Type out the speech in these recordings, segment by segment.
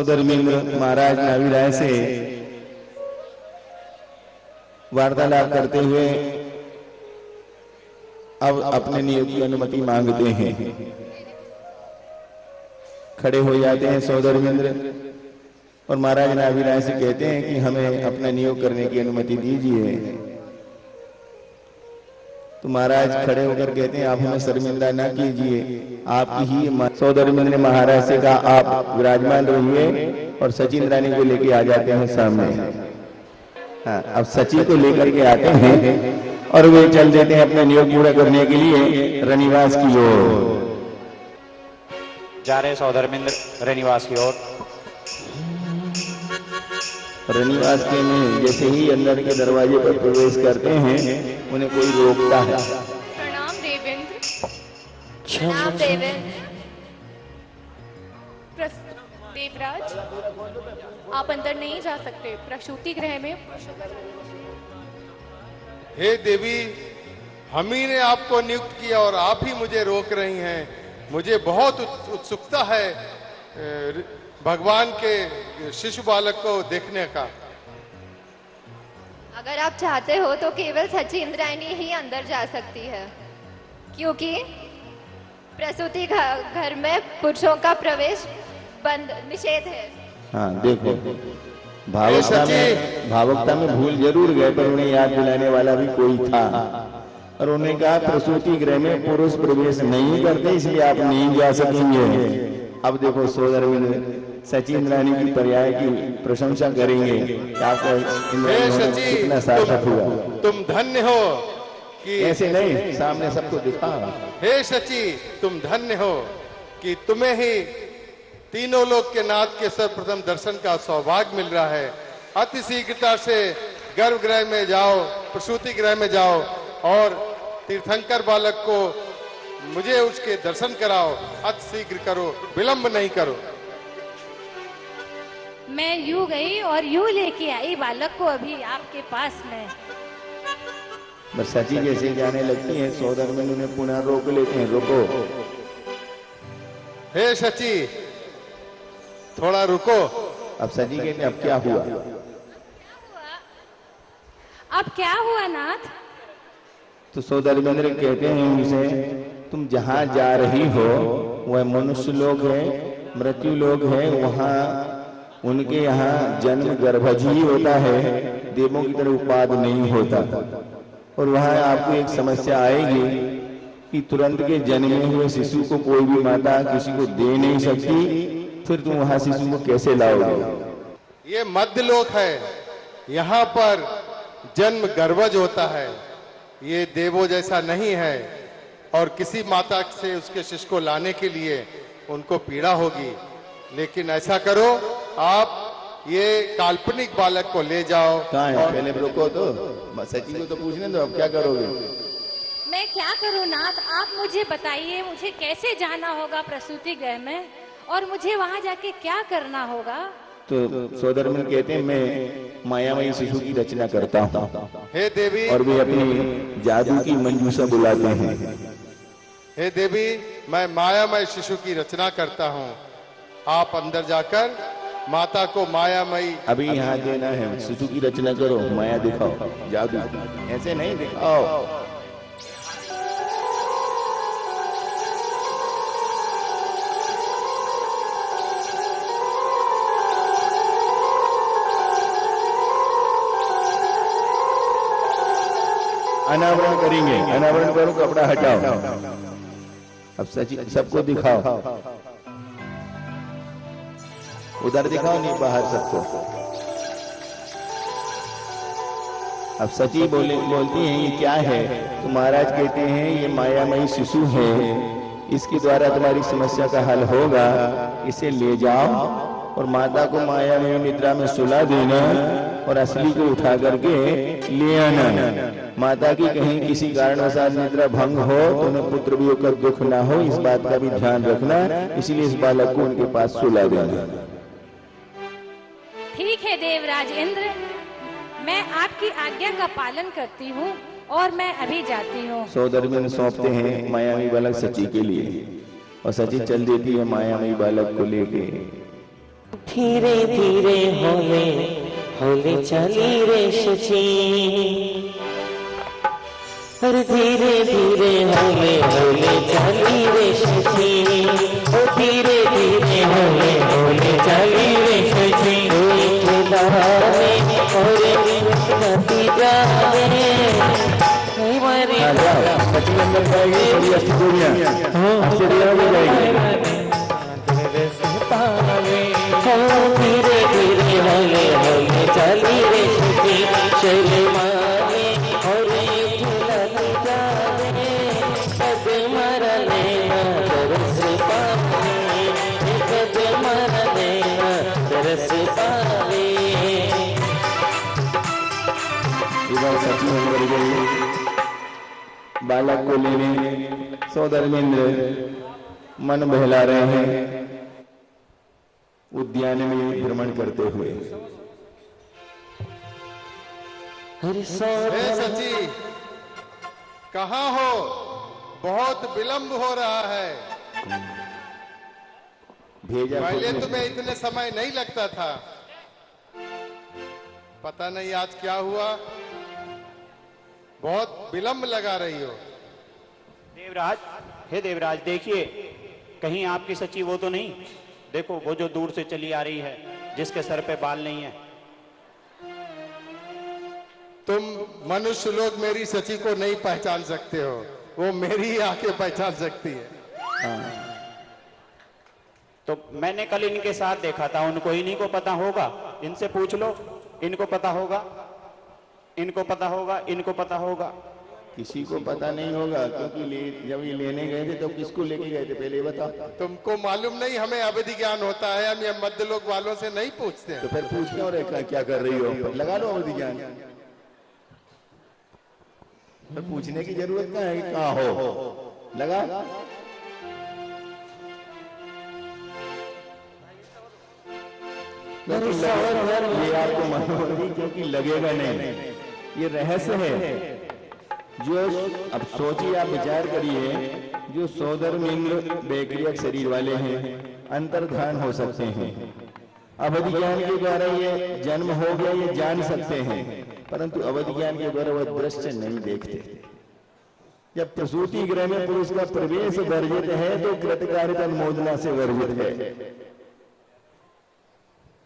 सौधर्मेंद्र महाराज नावी राय से वार्तालाप करते हुए अब अपने नियोग की अनुमति मांगते हैं। खड़े हो जाते हैं सौधर्मेंद्र और महाराज नावी राय से कहते हैं कि हमें अपना नियोग करने की अनुमति दीजिए। तो महाराज खड़े होकर कहते हैं आप हमें शर्मिंदा ना कीजिए, आपकी ही सौधर्मेंद्र ने महाराज से कहा आप विराजमान रहिए और सचिन रानी को लेके आ जाते हैं सामने। हाँ, अब सची को लेकर के आते हैं और वे चल देते हैं अपना नियोग पूरा करने के लिए रनिवास की ओर। जा रहे सौधर्मेंद्र रनिवास की ओर। रनिवास के में जैसे ही अंदर के दरवाजे पर प्रवेश करते हैं उन्हें कोई रोकता है। प्रणाम देवेंद्र। प्रणाम देवेंद्र। देवराज आप अंदर नहीं जा सकते, प्रसूति गृह में। हे देवी, हम ही ने आपको नियुक्त किया और आप ही मुझे रोक रही हैं। मुझे बहुत उत्सुकता है भगवान के शिशु बालक को देखने का। अगर आप चाहते हो तो केवल सची इंद्रायणी ही अंदर जा सकती है, क्योंकि प्रसूति घर में पुरुषों का प्रवेश बंद निषेध है। हाँ देखो, भावुकता में भूल जरूर गए पर उन्हें याद दिलाने वाला भी कोई था और उन्होंने कहा प्रसूति गृह में पुरुष प्रवेश नहीं करते इसलिए आप नहीं जा सकेंगे। अब देखो सौधर्मेंद्र सचिन रानी की पर्याय की प्रशंसा करेंगे। आपका कितना सार्थक हुआ। तुम धन्य हो कि ऐसे नहीं, सामने सबको दिखा। हे सची, तुम धन्य हो कि तुम्हें ही तीनों लोक के नाथ के सर्वप्रथम दर्शन का सौभाग्य मिल रहा है। अति शीघ्रता से गर्भगृह में जाओ, प्रसूति गृह में जाओ और तीर्थंकर बालक को मुझे उसके दर्शन कराओ। अति शीघ्र करो, विलंब नहीं करो। मैं यूं गई और यूं लेके आई बालक को अभी आपके पास में। बस सची जैसे जाने लगती है सौधर्मेंद्र उन्हें पुनः रोक लेते हैं। रुको। हे सची, थोड़ा रुको। अब सची कहते अब क्या हुआ? अब क्या हुआ नाथ? तो सौधर्मेंद्र कहते हैं उनसे तुम जहां जा रही हो वह मनुष्य लोग है, मृत्यु लोग है, वहां उनके यहाँ जन्म गर्भज ही होता है, देवों की तरह उपाद नहीं होता। और वहां आपको एक समस्या आएगी कि तुरंत के जन्मे हुए शिशु को कोई भी माता किसी को दे नहीं सकती, फिर तुम वहां शिशु को कैसे लाओगे? ये मध्यलोक है, यहाँ पर जन्म गर्भज होता है। ये देवों जैसा नहीं है और किसी माता से उसके शिशु को लाने के लिए उनको पीड़ा होगी। लेकिन ऐसा करो, आप ये काल्पनिक बालक को ले जाओ। कहाँ है? पहले रुको तो, सची को तो पूछने दो, अब क्या करोगे? मैं क्या करूं नाथ, आप मुझे बताइए, मुझे कैसे जाना होगा प्रसूति गृह में और मुझे वहां जाके क्या करना होगा? तो सौधर्मेंद्र कहते हैं मैं मायामयी शिशु की रचना करता हूँ। हे देवी, और वे अपनी जादू की मंजूषा बुलाते हैं। हे देवी, मैं मायामय शिशु की रचना करता हूँ। आप अंदर जाकर माता को मायामयी। अभी यहाँ देना है, शिशु की रचना करो, माया दिखाओ, जादू ऐसे नहीं दिखाओ। अनावरण करेंगे, अनावरण करो, कपड़ा हटाओ। अब सची सबको दिखाओ, उधर दिखाओ, नहीं बाहर सबको। अब सची बोलती हैं ये क्या है? तो महाराज कहते हैं ये मायामयी शिशु है, इसके द्वारा तुम्हारी समस्या का हल होगा। इसे ले जाओ और माता को मायामयी निद्रा में सुला देना और असली को उठा करके ले आना। माता की कहीं किसी कारणवशात निद्रा भंग हो तो उन्हें पुत्र वियोग का दुख ना हो, इस बात का भी ध्यान रखना। इसलिए इस बालक को उनके पास सुला देना। ठीक है देवराज इंद्र, मैं आपकी आज्ञा का पालन करती हूँ और मैं अभी जाती हूँ। सौधर्मेंद्र सौंपते हैं मायावी बालक सची के लिए और सची चल देती है मायावी बालक को लेके। धीरे धीरे होले होले चली रे शची, अरे धीरे धीरे होले होले चली रे शची, ओ धीरे धीरे होले होले चली रे शची, एक दाने और नदी जाने नहीं मरे सची अंदर जाएगी थोड़ी अष्टभुजियां अष्टभुजियां में जाएगी। धीरे धीरे होले होले चली रे शची, शैलमाने और झूलने जाने, कद मरने तरस पावे, कद मरने तरस पावे। इधर सची अंदर गई बालक को लेने, सौधर्मेंद्र मन बहला रहे हैं उद्यान में भ्रमण करते हुए। हे सची, कहाँ हो? बहुत विलंब हो रहा है। भेजा पहले तुम्हें इतने समय नहीं लगता था, पता नहीं आज क्या हुआ, बहुत विलंब लगा रही हो। देवराज, हे देवराज, देखिए कहीं आपकी सची वो तो नहीं? देखो वो जो दूर से चली आ रही है, जिसके सर पे बाल नहीं है। तुम मनुष्य लोग मेरी सची को नहीं पहचान सकते हो, वो मेरी ही आंखें पहचान सकती है। तो मैंने कल इनके साथ देखा था, उनको इन्हीं को पता होगा, इनसे पूछ लो, इनको पता होगा, इनको पता होगा, इनको पता होगा। किसी को पता नहीं होगा, क्योंकि जब ये लेने गए थे तो किसको लेके गए थे पहले बताओ। तुमको मालूम नहीं हमें अवधि ज्ञान होता है, हम ये मध्य लोक वालों से नहीं पूछते हैं। तो फिर पूछ क्यों रहे क्या कर रही हो? लगा लो अवधि ज्ञान, फिर पूछने की जरूरत क्या है? कहाँ हो लगा। ये आपको मालूम होगी क्योंकि लगेगा नहीं, ये रहस्य है। जो अब सोचिए, आप विचार करिए, जो सौधर्मेंद्र बेक्रिया शरीर वाले हैं अंतर्धान हो सकते हैं, अवधि ज्ञान के द्वारा ये जन्म हो गया ये जान सकते हैं, परंतु अवधि ज्ञान के द्वारा वह दृश्य नहीं देखते। जब प्रसूति गृह में पुरुष का प्रवेश वर्जित है तो कृतकार्यता अनुमोदना से वर्जित है।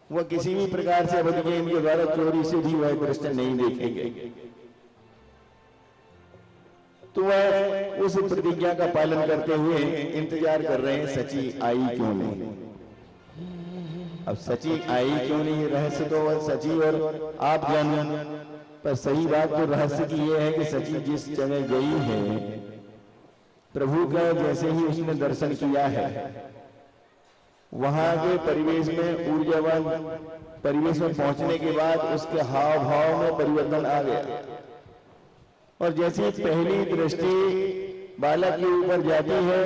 वह किसी भी प्रकार से अवधि ज्ञान के द्वारा चोरी से भी वह दृश्य नहीं देखेंगे। तो वह उस प्रतिज्ञा का पालन करते हुए इंतजार कर रहे हैं सची आई क्यों नहीं। अब सची आई क्यों नहीं, रहस्य तो वह सची और आप जान, पर सही बात तो रहस्य की यह है कि सची जिस जगह गई है, प्रभु का जैसे ही उसने दर्शन किया है, वहां के परिवेश में ऊर्जावान परिवेश में पहुंचने के बाद उसके हाव भाव में परिवर्तन आ गया, और जैसी पहली दृष्टि बालक के ऊपर जाती है,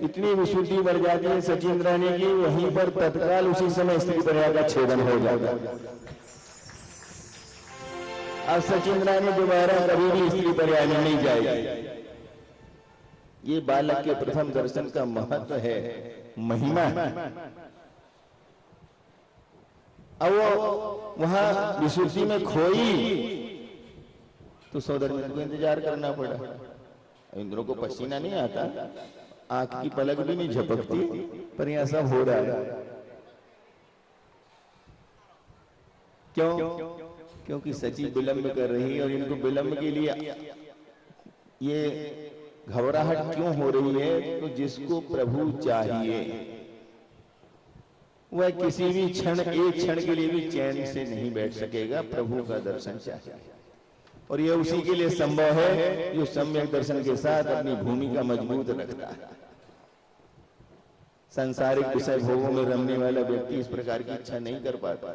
इतनी विशुद्धि बढ़ जाती है सचिंद्रानी की, वहीं पर तत्काल उसी समय स्त्री पर्याय का छेदन हो जाता है। अब सचिंद्रानी दोबारा कभी भी स्त्री पर्याय में नहीं जाएगी। ये बालक के प्रथम दर्शन का महत्व है, महिमा है। अब वो वहां विशुद्धि में खोई तो सौधर्मेंद्र को इंतजार करना पड़ा। इंद्रों को पसीना नहीं आता, आंख की पलक भी नहीं झपकती, पर यह सब हो रहा है। क्यों? क्योंकि सची विलंब कर रही है, और इनको विलंब के लिए ये घबराहट क्यों हो रही है? तो जिसको प्रभु चाहिए वह किसी भी क्षण, एक क्षण के लिए भी चैन से नहीं बैठ सकेगा, प्रभु का दर्शन चाहिए। और यह उसी के लिए संभव है जो सम्यक दर्शन के साथ अपनी भूमिका मजबूत रखता है। सांसारिक विषय भोगों में रमने वाला व्यक्ति इस प्रकार की इच्छा नहीं कर पाता।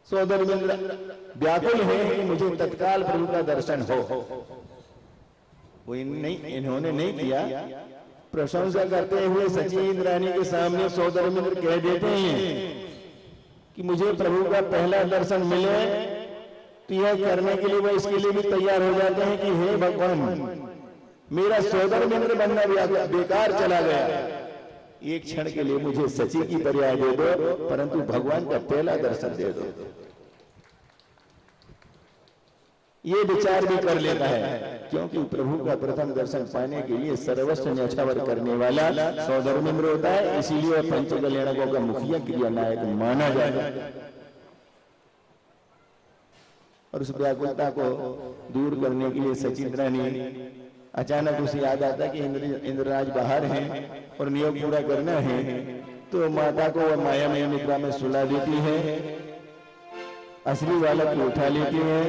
सौधर्मेंद्र व्याकुल है कि मुझे तत्काल प्रभु का दर्शन हो। वो इन्होंने नहीं किया। प्रशंसा करते हुए सचिंद्रानी के सामने सौधर्मेंद्र कह देते हैं कि मुझे प्रभु का पहला दर्शन मिले, तो यह करने के लिए वह इसके लिए भी तैयार हो जाते हैं कि हे भगवान, मेरा सौधर्मेंद्र बनना बेकार चला गया, एक क्षण के लिए मुझे सची की पर्याय दे दो, परंतु भगवान का पहला दर्शन दे दो। ये विचार भी कर लेता है, क्योंकि प्रभु का प्रथम दर्शन पाने के लिए सर्वस्व न्यौछावर करने वाला सौधर्मेंद्र होता है, इसीलिए पंच कल्याणकों का मुखिया क्रिया नायक माना जाता है। और उस व्याकुलता को दूर करने के लिए सचिंद्रानी अचानक उसे याद आता कि इंद्रराज बाहर हैं और नियोग पूरा करना है, तो माता को वह मायामय निद्रा में सुला देती है, असली बालक को उठा लेती है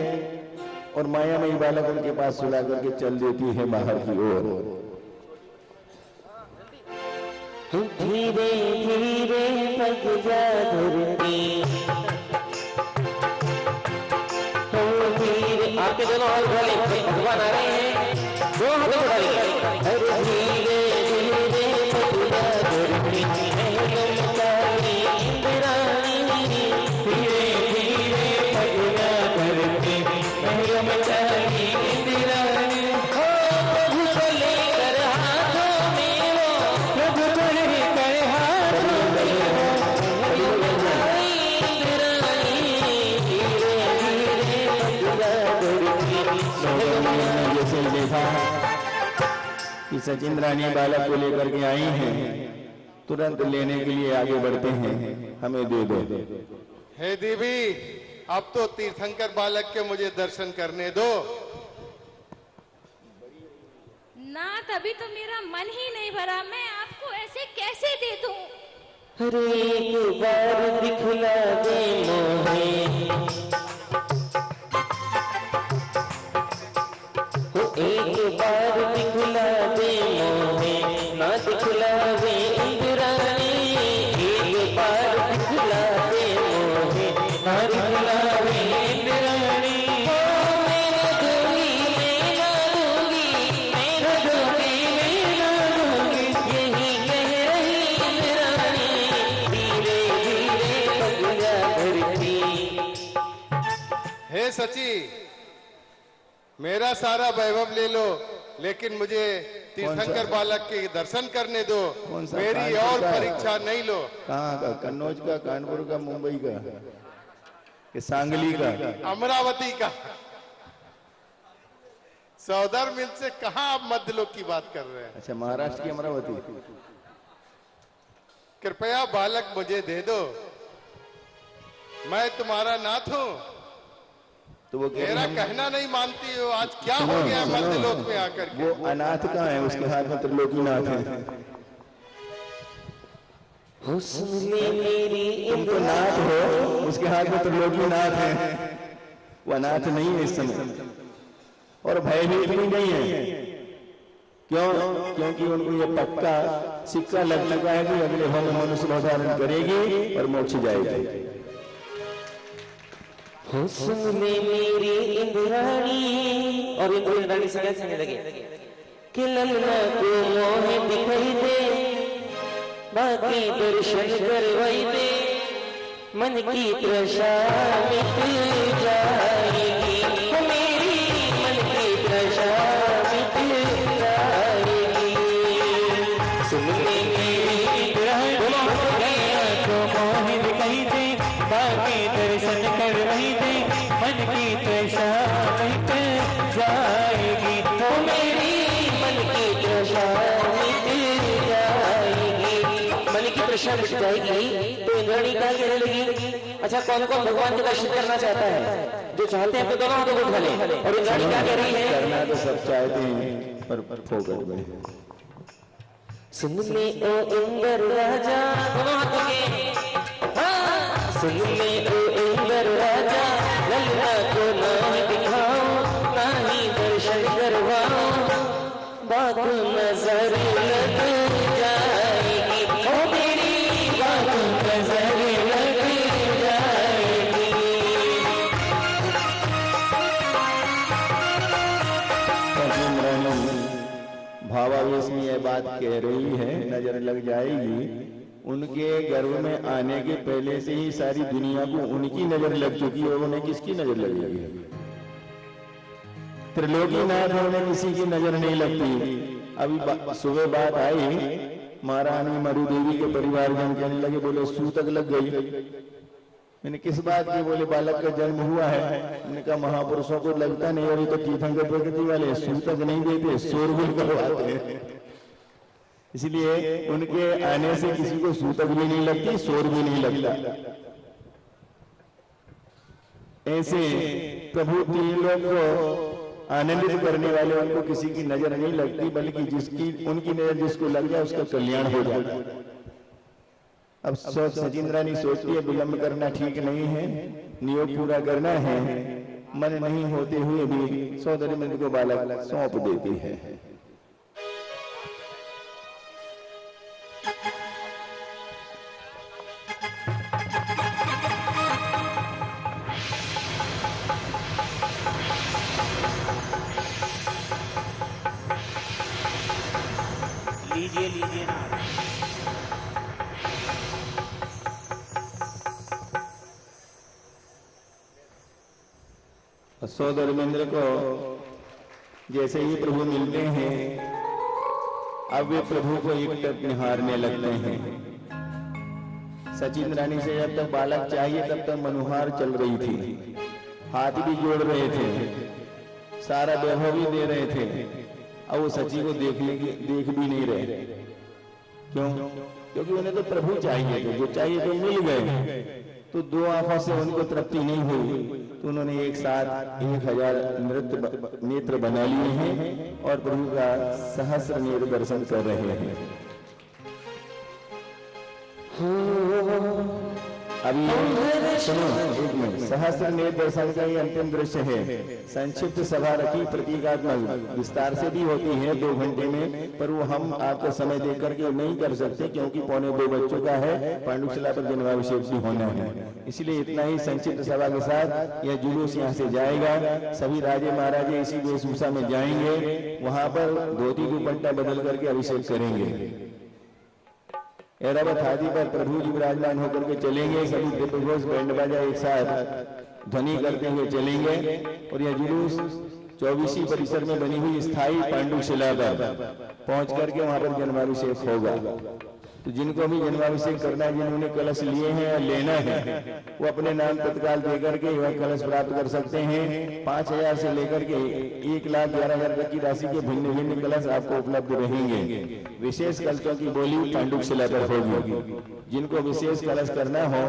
और मायामयी बालक उनके पास सुला करके चल देती है बाहर की ओर। धीरे धीरे पग जा धरती, धीरे आपके दोनों हाथ उठा ले, भगवान आ रहे हैं, दो हाथ उठा ले। अरे धीरे धीरे पग जा धरती, कि सचिंद्रानी बालक को लेकर के आई हैं, तुरंत लेने के लिए आगे बढ़ते हैं, हमें दे दो। हे देवी, अब तो तीर्थंकर बालक के मुझे दर्शन करने दो। नाथ अभी तो मेरा मन ही नहीं भरा, मैं आपको ऐसे कैसे दे दूं? अरे एक बार दिखला दे मोहे, एक बार दिखला दे मोहे, ना दिखला दे इंद्राणी, एक बार दिखला दे मोहे, ना दिखला दे इंद्राणी। मैं ना दूंगी, मैं ना दूंगी, मैं ना दूंगी, मैं ना दूंगी, यही कह रही इंद्राणी, धीरे धीरे पग जा धरती। हे सची, मेरा सारा वैभव ले लो, लेकिन मुझे तीर्थंकर बालक के दर्शन करने दो, मेरी और परीक्षा नहीं लो। कहाँ का? कन्नौज का, कानपुर का, मुंबई का, कि सांगली का, अमरावती का? सौदर मिल से कहाँ आप मध्यलोक की बात कर रहे हैं? अच्छा, महाराष्ट्र की अमरावती। कृपया बालक मुझे दे दो, मैं तुम्हारा नाथ हूँ। तो वो मेरा कहना नहीं मानती हो, आज क्या हो गया मध्यलोक में आकर के? वो अनाथ कहाँ है? उसके हाथ में त्रिलोकीनाथ है। हुस्न में मेरी तुम तो नाथ हो, उसके हाथ में त्रिलोकीनाथ है, वो अनाथ नहीं है इस समय, और भयभीत भी नहीं है। क्यों? क्योंकि उनको ये पक्का सिक्का लग चुका है कि अगले भाव में मनुष्य अवतारण करेगी और मोक्ष जाएगी। हुस्न में मेरी इंद्राणी, और इंद्राणी से क्या कहने लगे कि ललना को मोह दिखाई दे, बाकी दर्शन करवाई दे, मन की तृषा मिट जाएगी, मेरी मन की तृषा मिट जाएगी। सुन ले मेरी इंद्राणी को मोह दिखाई दे, बाकी दर्शन करवाई दे, मन की तृषा मिट जाएगी, तो मेरी मन की तृषा मिट जाएगी, मन की तृषा मिट जाएगी। तो इंद्राणी क्या कहने लगी? अच्छा, कौन कौन भगवान के दर्शन करना चाहता है? जो चाहते हैं तो दोनों हाथों को उठा ले। और इंद्राणी क्या कह रही है? करना तो सब चाहते हैं, पर फोकट में। सुन ले ओ इंद्र राजा, दोनों हाथों के, सुन ले ओ इंद्र राजा, ललना को ना दिखाओ, ना ही दर्शन करवाओ, बात नजर लग जाएगी, ओ मेरी बात नजर लग जाएगी। भावावेश में यह बात कह रही है, नजर लग जाएगी। उनके गर्भ में आने के पहले से ही सारी दुनिया को उनकी नजर लग चुकी है, उन्हें किसकी नजर लगेगी? त्रिलोकीनाथ होने किसी की नजर नहीं लगती। अभी सुबह बात आई, महारानी मरुदेवी के परिवार जन कहने लगे, बोले सूतक लग गई। मैंने किस बात की? बोले बालक का जन्म हुआ है। मैंने कहा महापुरुषों को लगता नहीं, और ये तो तीर्थंकर प्रकृति वाले सूतक नहीं देते, शोरगुल करवाते हैं। इसलिए उनके आने से किसी को सूतक भी नहीं लगती, शोर भी नहीं लगता। ऐसे प्रभु तीन लोग को आनंदित करने वाले, उनको किसी की नजर नहीं लगती, बल्कि जिसकी उनकी नजर जिसको लग जाए उसका कल्याण हो जाता है। अब सचिंद्रानी सोचती है विलंब करना ठीक नहीं है, नियोग पूरा करना है। मन नहीं होते हुए भी सौंदर्य मंदिर को बालक सौंप देती है। लीजिए लीजिए ना। सौधर्मेंद्र को जैसे ही प्रभु मिलते हैं, अब वे प्रभु को एकटक निहारने लगते हैं। सचिंद्रानी से जब तक बालक चाहिए तब तक मनुहार चल रही थी, हाथ भी जोड़ रहे थे, सारा वैभव भी दे रहे थे। अब वो सची को देख भी नहीं रहे। क्यों? क्योंकि उन्हें तो प्रभु चाहिए थे, जो चाहिए तो मिल गए। तो दो आंखों से उनको तृप्ति नहीं हुई, तो उन्होंने एक साथ 1000 नेत्र बना लिए हैं और प्रभु का सहस्र नेत्र दर्शन कर रहे हैं। अभी सुनो एक मिनट, सहस्र नेत्र दर्शन का ये अंतिम दृश्य है। संक्षिप्त सभा रखी, प्रतीकात्मक विस्तार से भी होती है 2 घंटे में, पर वो हम आपका समय देख करके नहीं कर सकते, क्योंकि 1:45 बच्चों का है, पांडुशिला पर जन्माभिषेक भी होना है। इसलिए इतना ही संक्षिप्त सभा के साथ यह जुलूस यहाँ से जाएगा। सभी राजे महाराजे इसी वेशभूषा में जाएंगे, वहां पर धोती दुपट्टा बदल करके अभिषेक करेंगे। ऐरावत हाथी पर प्रभु जी विराजमान होकर के चलेंगे। सभी दिव्य घोष बैंड बाजा एक साथ ध्वनि करते हुए चलेंगे और यह जुलूस 24 परिसर में बनी हुई स्थायी पांडुशिला पर पहुंच करके वहां पर जन्माभिषेक होगा। तो जिनको भी जन्माभिषेक करना है, जिन्होंने कलश लिए हैं या लेना है, वो अपने नाम तत्काल देकर के वह कलश प्राप्त कर सकते हैं। 5000 से लेकर के 1,11,000 तक की राशि के भिन्न भिन्न कलश आपको उपलब्ध रहेंगे। विशेष कलशों की बोली पांडुशिला पर होगी। जिनको विशेष कलश करना हो,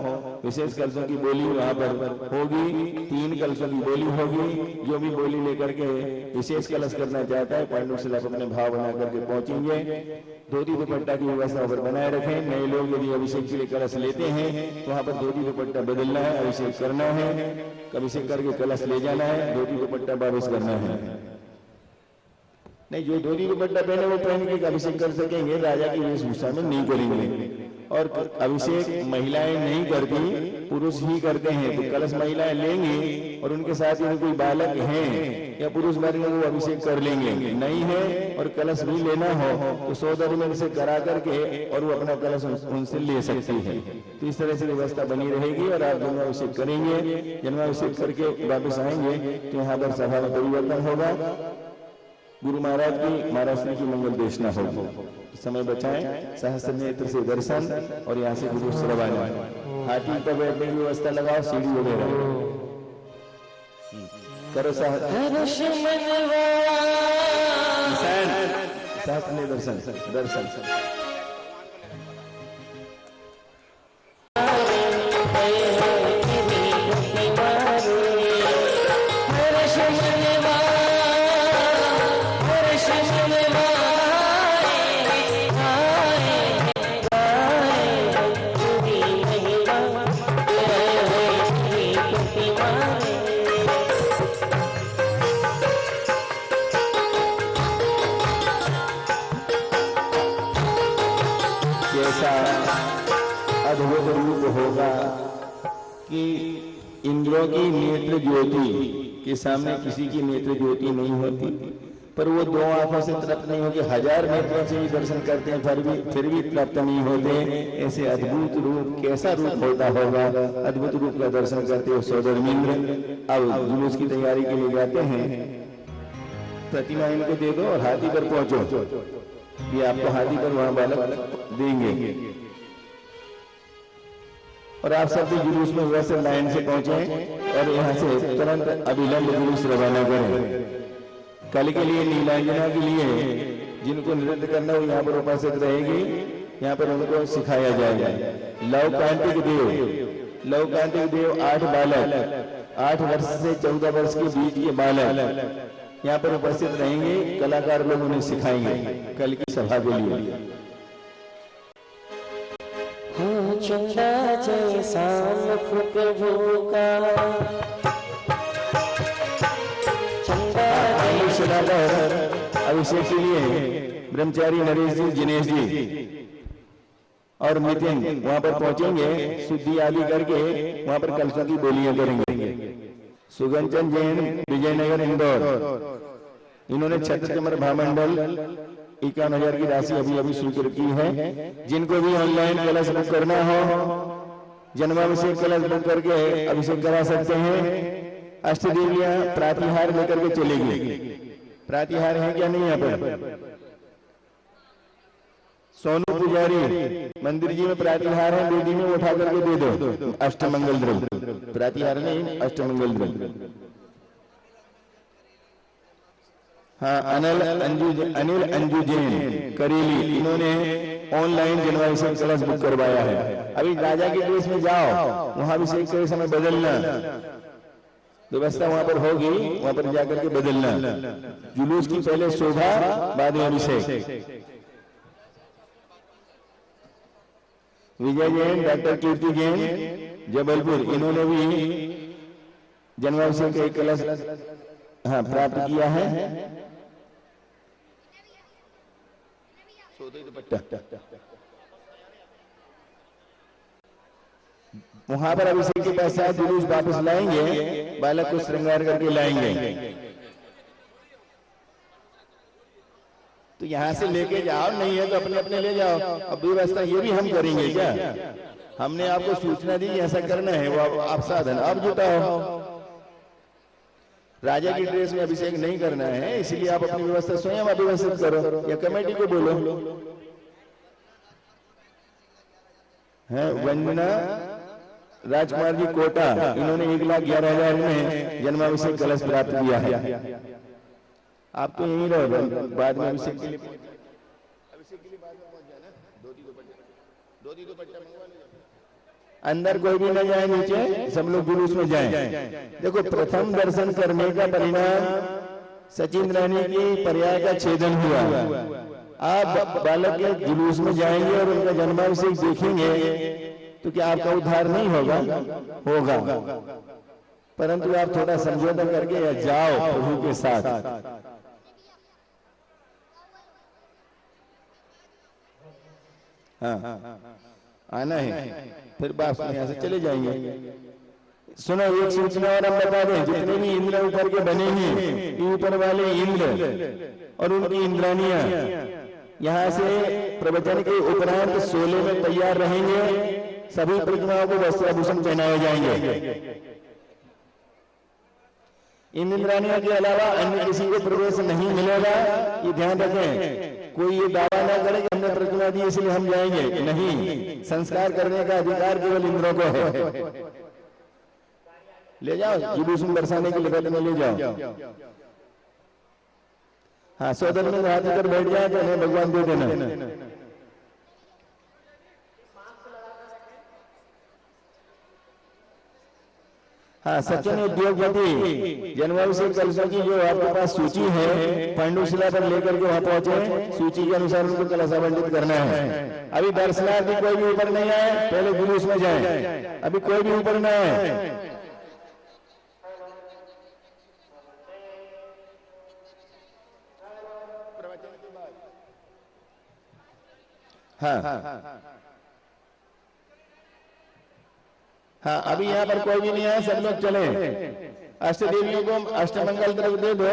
विशेष कलशों की बोली वहां पर होगी। 3 कलशों की बोली होगी। जो भी बोली लेकर के विशेष कलश करना चाहता है, पांडुशिला पर अपने भाव बना करके पहुंचेंगे। धोती दुपट्टा की व्यवस्था पर बनाए रखें। नए लोग यदि अभिषेक के लिए कलश लेते हैं तो वहां पर धोती दुपट्टा बदलना है, अभिषेक करना है, अभिषेक करके कलश ले जाना है, धोती दुपट्टा वापस करना है। नहीं, जो धोती दुपट्टा पहने वो पहन के अभिषेक कर सकेंगे, राजा की वेशभूषा में नहीं करेंगे। और अभिषेक महिलाएं नहीं करती, पुरुष ही करते हैं। तो कलश महिलाएं लेंगी और उनके साथ यदि कोई बालक हैं या पुरुष वर्ग वो अभिषेक कर लेंगे। नहीं है और कलश भी लेना हो तो सौदर्य से करा करके और वो अपना कलश उनसे ले सकती है। तो इस तरह से व्यवस्था बनी रहेगी और आप जन्माभिषेक करेंगे। जन्माभिषेक करके वापस आएंगे तो यहाँ पर सभा में परिवर्तन होगा। गुरु महाराज की, महाराज श्री की मंगल देशना होगी। समय बचाएं, सहस्र नेत्र से दर्शन और यहाँ से गुरु श्रवण। हाथी पर बैठने की व्यवस्था लगाओ, सीढ़ी वगैरह करो। सहस्र दर्शन अद्भुत रूप होगा कि इंद्रों की नेत्र ज्योति के सामने किसी की नेत्र ज्योति नहीं होती, पर वो 2 आंखों से तृप्त नहीं होगी। 1000 नेत्रों से भी दर्शन करते हैं फिर भी तृप्त नहीं होते। ऐसे अद्भुत रूप, कैसा रूप होता होगा। अद्भुत रूप का दर्शन करते हो सौधर्मेंद्र। अब जुलूस की तैयारी के लिए जाते हैं। प्रतिमा इनको दे दो और हाथी पर पहुंचो। ये आपको हाथी पर वहां बालक देंगे। और आप सब भी जुलूस में वैसे लाइन से पहुंचे और यहाँ से तुरंत अविलंब जुलूस रवाना करें। कल के लिए नीलांजना के लिए जिनको नृत्य करना हो यहाँ पर उपस्थित रहेगी, यहाँ पर उनको सिखाया जाएगा। लवकांतिक देव 8 बालक, 8 वर्ष से 14 वर्ष के बीच के बालक यहाँ पर उपस्थित रहेंगे। कलाकार लोग उन्हें सिखाएंगे कल की सभा के लिए। चंदा जैसा मुख भूखा, अभिषेक के लिए ब्रह्मचारी नरेश जी, जिनेश जी और नितिन वहां पर पहुंचेंगे। शुद्धि आदि करके वहां पर कलशों की बोलियां करेंगे। सुगंचन जैन, विजयनगर, इंदौर, इन्होंने छत्र चमर भामंडल 51,000 की राशि अभी स्वीकृत की है। जिनको भी ऑनलाइन कलश बुक करना हो, जन्माभिषेक कलश बुक करके अभिषेक करा सकते हैं। अष्टदेवियां प्रातिहार लेकर के चलेगी। प्रातिहार है क्या नहीं यहाँ पर? सोनू पुजारी मंदिर जी में प्रातिहार है, बेदी में उठा करके दे दो। अष्टमंगल द्रव्य, प्रातिहार नहीं, अष्टमंगल द्रव्य। हाँ, अनिल अंजू जैन करेली, इन्होंने ऑनलाइन जन्माभिषेक कलश बुक करवाया है। अभी राजा के ड्रेस में जाओ, वहां अभिषेक के समय बदलना, व्यवस्था वहां पर होगी, वहां पर जाकर के बदलना। जुलूस की पहले शोभा, बाद में अभिषेक। विजय जैन, डॉक्टर कीर्ति जैन जबलपुर, इन्होंने भी जन्माभिषेक का एक कलश प्राप्त किया है। वहां पर अभिषेक के पश्चात जुलूस वापस लाएंगे, बालक को श्रृंगार करके लाएंगे। तो यहाँ से लेके जाओ, नहीं है तो अपने अपने ले जाओ। अब व्यवस्था ये भी हम करेंगे क्या? हमने आपको सूचना दी ऐसा करना है, वो आप साधन आप जुटाओ। राजा की ड्रेस में अभिषेक नहीं करना है, इसलिए आप अपनी व्यवस्था स्वयं अव्यवस्थित करो या कमेटी को बोलो। है वंदना राजकुमार जी कोटा, इन्होंने 1,11,000 में जन्माभिषेक कलश प्राप्त किया है। आप तो यहीं रहो, बाद में अभिषेक के लिए बाद में पहुंच जाना। धोती दुपट्टा मंगवा लो। अंदर कोई भी न जाए, नीचे सब लोग जुलूस में जाएं। देखो, प्रथम दर्शन करने का परिणाम सचिन रानी की पर्याय का छेदन हुआ। आप बालक के जुलूस में जाएंगे और उनका जन्माभिषेक देखेंगे तो क्या आपका उद्धार नहीं होगा? परंतु आप थोड़ा समझौता करके या जाओ प्रभु के साथ। हाँ, आना है, फिर वापस यहाँ से चले जाएंगे। सुनो, एक सूचना और हम बता दें, जितने भी इंद्र ऊपर के बने हैं, ऊपर वाले इंद्र और उनकी इंद्रानियां यहाँ से प्रवचन के उपरांत 16 में तैयार रहेंगे। सभी प्रतिमाओं को वस्त्राभूषण पहनाए जाएंगे। इन इंद्रानियों के अलावा अन्य किसी को प्रवेश नहीं मिलेगा, ये ध्यान रखें। कोई ये दावा ना करे कि हमने प्रतिमा दी इसलिए हम जाएंगे, नहीं। संस्कार करने का अधिकार केवल इंद्रों को है। ले जाओ, जुलूस में बरसाने की लगत में ले जाओ। हाँ, सौदर में हाथ कर बैठ जाए तो उन्हें भगवान दे देना। हाँ, सचिन उद्योगपति जन्माभिषेक कलशों की जो आपके पास सूची है, पांडुशिला पर लेकर के वहां पहुंचे, सूची के अनुसार उनको कलश आवंटित करना है। अभी दर्शनार्थी कोई भी ऊपर नहीं आए, पहले जुलूस में जाए। अभी कोई भी ऊपर न आए। हाँ, अभी यहाँ पर कोई भी नहीं है, सब लोग चले। अष्टदेवियों को अष्टमंगल द्रव्य दे दो,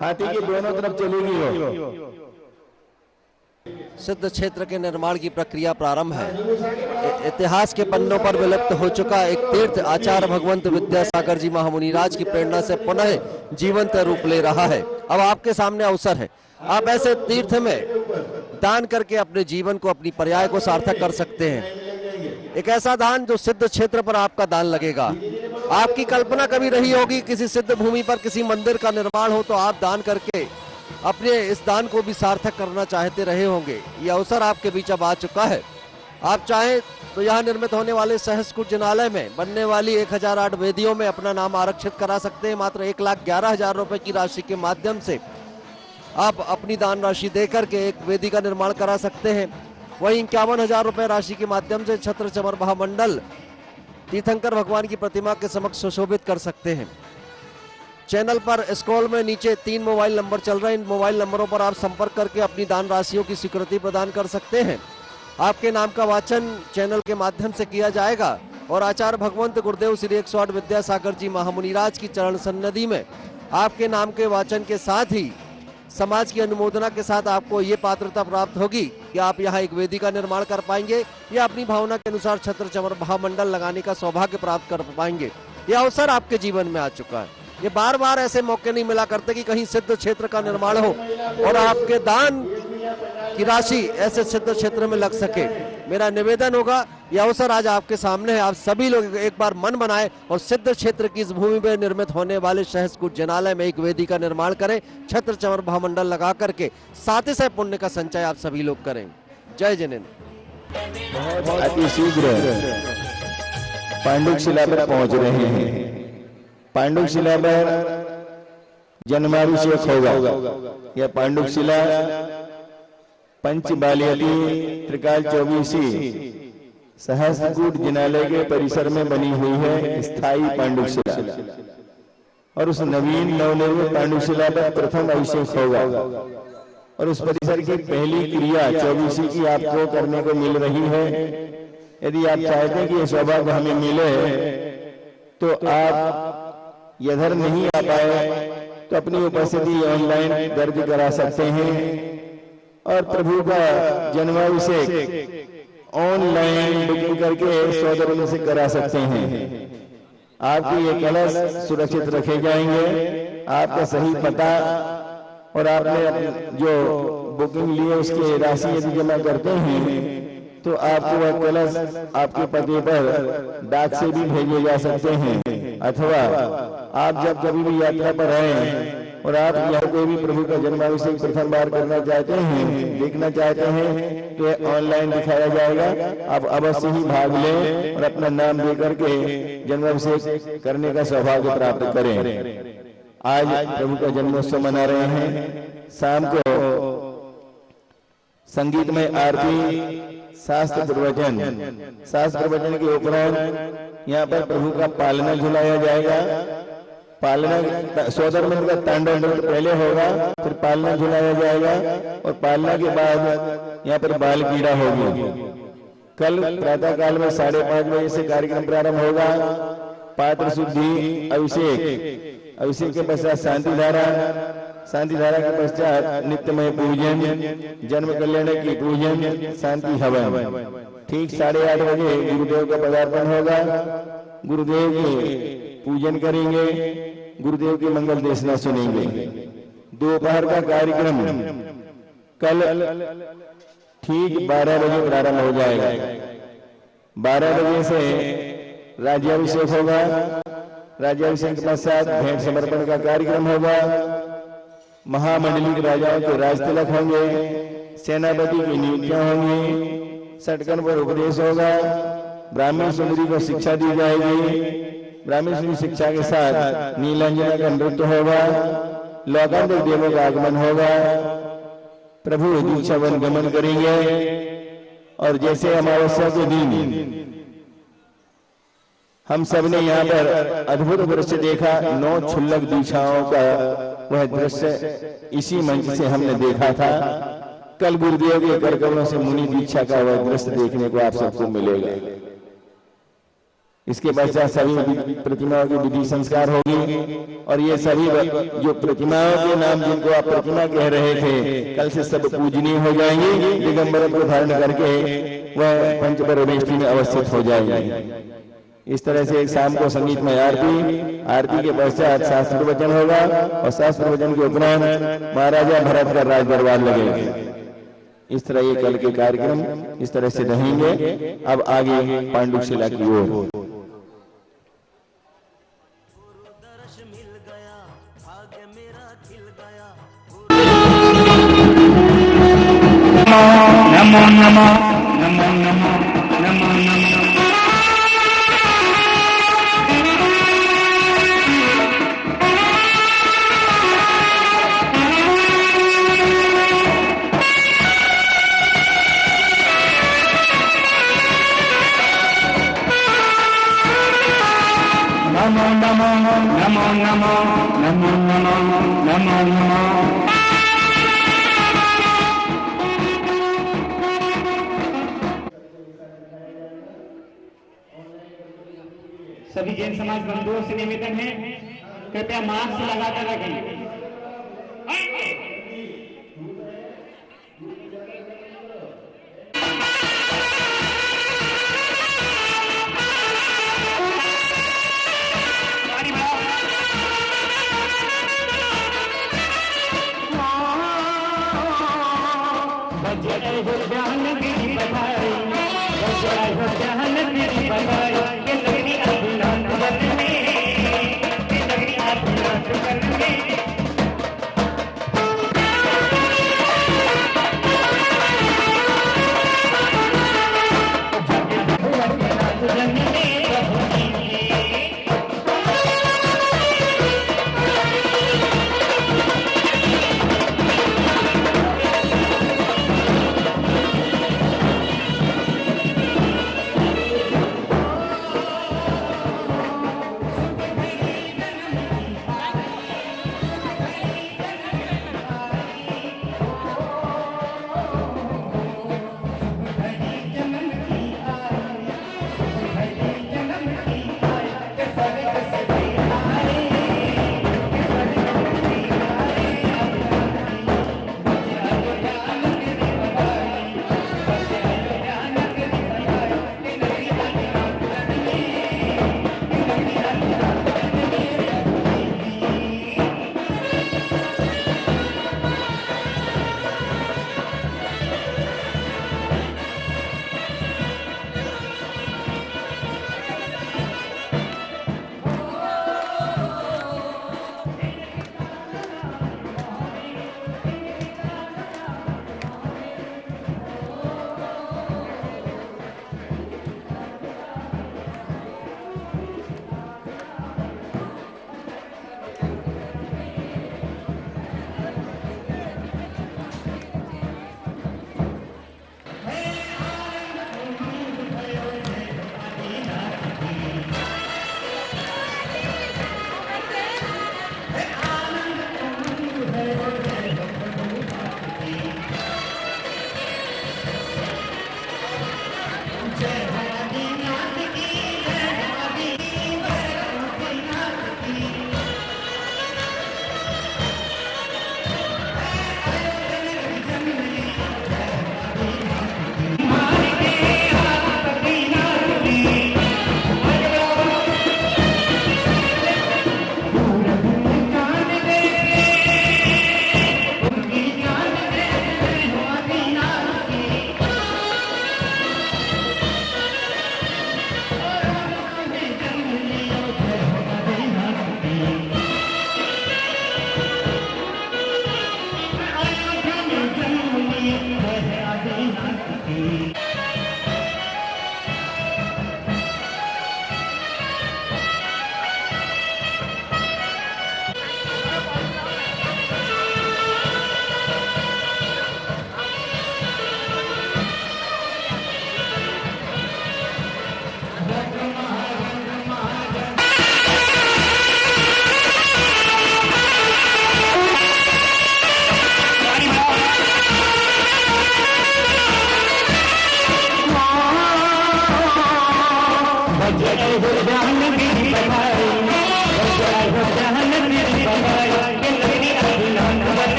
हाथी के दोनों तरफ चलेगी वो। सिद्ध क्षेत्र के निर्माण की प्रक्रिया प्रारंभ है। इतिहास के पन्नों पर विलुप्त हो चुका एक तीर्थ आचार्य भगवंत विद्यासागर जी महामुनिराज की प्रेरणा से पुनः जीवंत रूप ले रहा है। अब आपके सामने अवसर है, आप ऐसे तीर्थ में दान करके अपने जीवन को, अपनी पर्याय को सार्थक कर सकते हैं। एक ऐसा दान जो सिद्ध क्षेत्र पर आपका दान लगेगा। आपकी कल्पना कभी रही होगी किसी सिद्ध भूमि पर किसी मंदिर का निर्माण हो तो आप दान करके अपने इस दान को भी सार्थक करना चाहते रहे होंगे। यह अवसर आपके बीच अब आ चुका है। आप चाहें तो यहाँ निर्मित होने वाले सहस्त्रकूट जिनालय में बनने वाली 1008 वेदियों में अपना नाम आरक्षित करा सकते हैं। मात्र 1,11,000 रुपए की राशि के माध्यम से आप अपनी दान राशि देकर के एक वेदी का निर्माण करा सकते हैं। वहीं 51,000 रुपए राशि के माध्यम से छत्र चमर महामंडल तीर्थंकर भगवान की प्रतिमा के समक्ष सुशोभित कर सकते हैं। चैनल पर स्क्रॉल में नीचे 3 मोबाइल नंबर चल रहे हैं। इन मोबाइल नंबरों पर आप संपर्क करके अपनी दान राशियों की स्वीकृति प्रदान कर सकते हैं। आपके नाम का वाचन चैनल के माध्यम से किया जाएगा और आचार्य भगवंत गुरुदेव श्री 108 विद्यासागर जी महामुनिराज की चरण सन्निधि में आपके नाम के वाचन के साथ ही समाज की अनुमोदना के साथ आपको ये पात्रता प्राप्त होगी कि आप यहाँ एक वेदी का निर्माण कर पाएंगे या अपनी भावना के अनुसार छत्र चमर महामंडल लगाने का सौभाग्य प्राप्त कर पाएंगे। यह अवसर आपके जीवन में आ चुका है। ये बार बार ऐसे मौके नहीं मिला करते कि कहीं सिद्ध क्षेत्र का निर्माण हो और आपके दान की राशि ऐसे सिद्ध क्षेत्र में लग सके। मेरा निवेदन होगा, यह अवसर आज आपके सामने है। आप सभी लोग एक बार मन बनाए और सिद्ध क्षेत्र की इस भूमि में निर्मित होने वाले सहस्त्रकूट जिनालय में एक वेदी का निर्माण करें, छत्र चमर महामंडल लगा करके सातिशय पुण्य का संचय आप सभी लोग करें। जय जिनेन्द्र। अति शीघ्र पांडुक शिला पर पहुंच रहे हैं। पांडुक शिला पर जन्माभिषेक होगा। यह पांडुक शिला पंचबालियती त्रिकाल 24 सहस्त्रकूट जिनालय के परिसर में बनी हुई है स्थायी पांडुक शिला और उस नवीन नवनिर्मित पांडुक शिला पर प्रथम अभिषेक होगा और उस परिसर की पहली क्रिया 24 की आपको करने को मिल रही है। यदि आप चाहते हैं कि यह सौभाग्य हमें मिले तो आप यदि नहीं आ पाए तो अपनी उपस्थिति ऑनलाइन दर्ज करा सकते हैं और प्रभु का जन्माभिषेक ऑनलाइन बुकिंग करके सौदर्य से करा सकते हैं। आपके ये कलश सुरक्षित रखे जाएंगे। आपका सही पता और आपने जो बुकिंग ली है उसकी राशि यदि जमा करते हैं तो आपको वह कलश आपके पते पर डाक से भी भेजे जा सकते हैं अथवा आप जब कभी भी यात्रा पर आए और आप यहाँ कोई भी प्रभु का जन्माभिषेक प्रथम बार करना चाहते हैं, देखना चाहते हैं तो ये ऑनलाइन दिखाया जाएगा। आप अवश्य ही भाग लें और अपना नाम दे करके जन्माभिषेक करने का सौभाग्य प्राप्त करें। आज प्रभु का जन्मोत्सव मना रहे हैं। शाम को संगीतमय आरती, शास्त्र प्रवचन के उपरांत यहाँ पर प्रभु का पालना झुलाया जाएगा। पालना सौदर्य का तांडव नृत्य पहले होगा, फिर पालना झुलाया जाएगा और पालना के बाद यहाँ पर बाल क्रीड़ा होगी। कल प्रातः काल में 5:30 बजे से कार्यक्रम प्रारंभ होगा। पात्र शुद्धि, अभिषेक के पश्चात शांति धारा के पश्चात नित्यमय पूजन, जन्म कल्याण की पूजन, शांति हवन। ठीक 8:30 बजे गुरुदेव का पदार्पण होगा। गुरुदेव के पूजन करेंगे, गुरुदेव की मंगल देशना सुनेंगे। दोपहर का कार्यक्रम कल ठीक 12 बजे प्रारंभ हो जाएगा। 12 बजे से राज्याभिषेक होगा। राज्याभिषेक के पश्चात भेंट समर्पण का कार्यक्रम होगा। महामंडली के राजाओं के राज तिलक होंगे, सेनापति की नियुक्तियां होंगी, सटकन पर उपदेश होगा, ब्राह्मण सुंदरी को शिक्षा दी जाएगी। ब्राह्मण सुंदरी शिक्षा के साथ नीलांजना का नृत्य होगा। लोकांतर देवों का आगमन होगा। प्रभु दीक्षा वन गमन करेंगे और जैसे अमावस्या के दिन हम सब ने यहाँ पर अद्भुत दृश्य देखा, 9 क्षुल्लक दीक्षाओं का वह दृश्य इसी मंच से हमने देखा था। कल गुरुदेव के करकमलों से मुनि दीक्षा का वह दृश्य देखने को आप सबको मिलेगा। इसके पश्चात सभी प्रतिमाओं की विधि संस्कार होगी और ये सभी जो प्रतिमाओं के नाम जिनको आप प्रतिमा कह रहे थे, कल से सब पूजनीय हो जाएंगे। दिगंबर को धारण करके वह पंचपरमेष्ठी में अवस्थित हो जाएंगे। इस तरह से एक शाम को संगीतमय आरती के पश्चात शास्त्र प्रवचन होगा और शास्त्र प्रवचन के उपरांत महाराजा भरत का राज दरबार लगेगा। इस तरह ये कल के कार्यक्रम इस तरह से रहेंगे। अब आगे पांडुशिला की ओर। नमो नमो नमो नमो नमो नमो नमो नमो नमो नमो नमो नमो नमो नमो। सभी जैन समाज बंधुओं से निवेदन है, कृपया मास्क लगाकर रखें।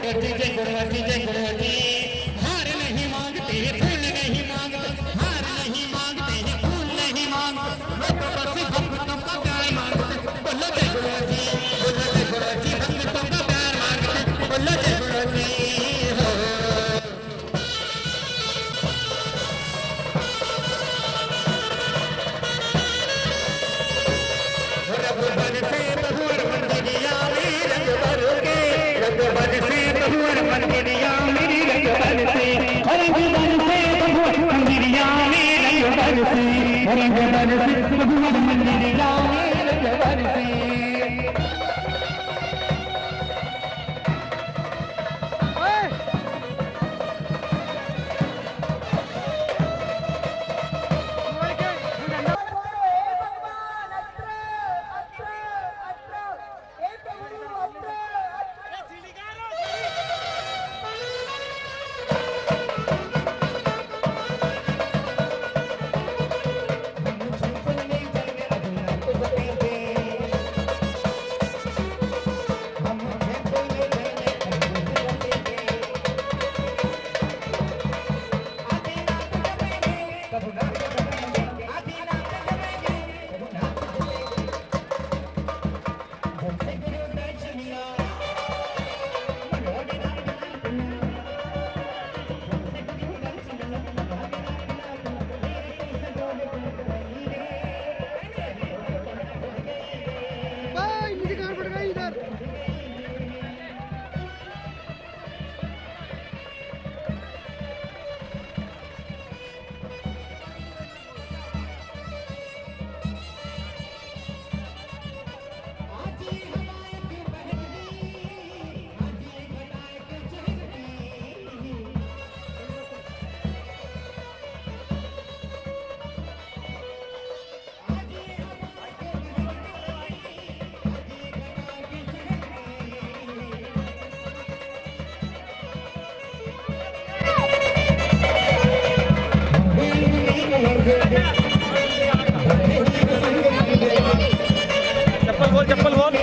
हार नहीं मांगते फूल नहीं मांगते, हार नहीं मांगते फूल नहीं मांगते, वो तो बस भक्तों का प्यार मांगते। बोलो जय गुरु जी, बोलो जय गुरु जी, भक्तों का प्यार मांगते। बोलो जय गुरु जी हो। रब बरसे बहुअर मंदिरिया में रंग भर के, रब बरसे बहुअर मंदिरिया मेरी रंग बरसे, रंग बरसे बहुअर मंदिरिया में रंग बरसे, रंग बरसे बहुअर मंदिरिया में रंग बरसे। चप्पल बोल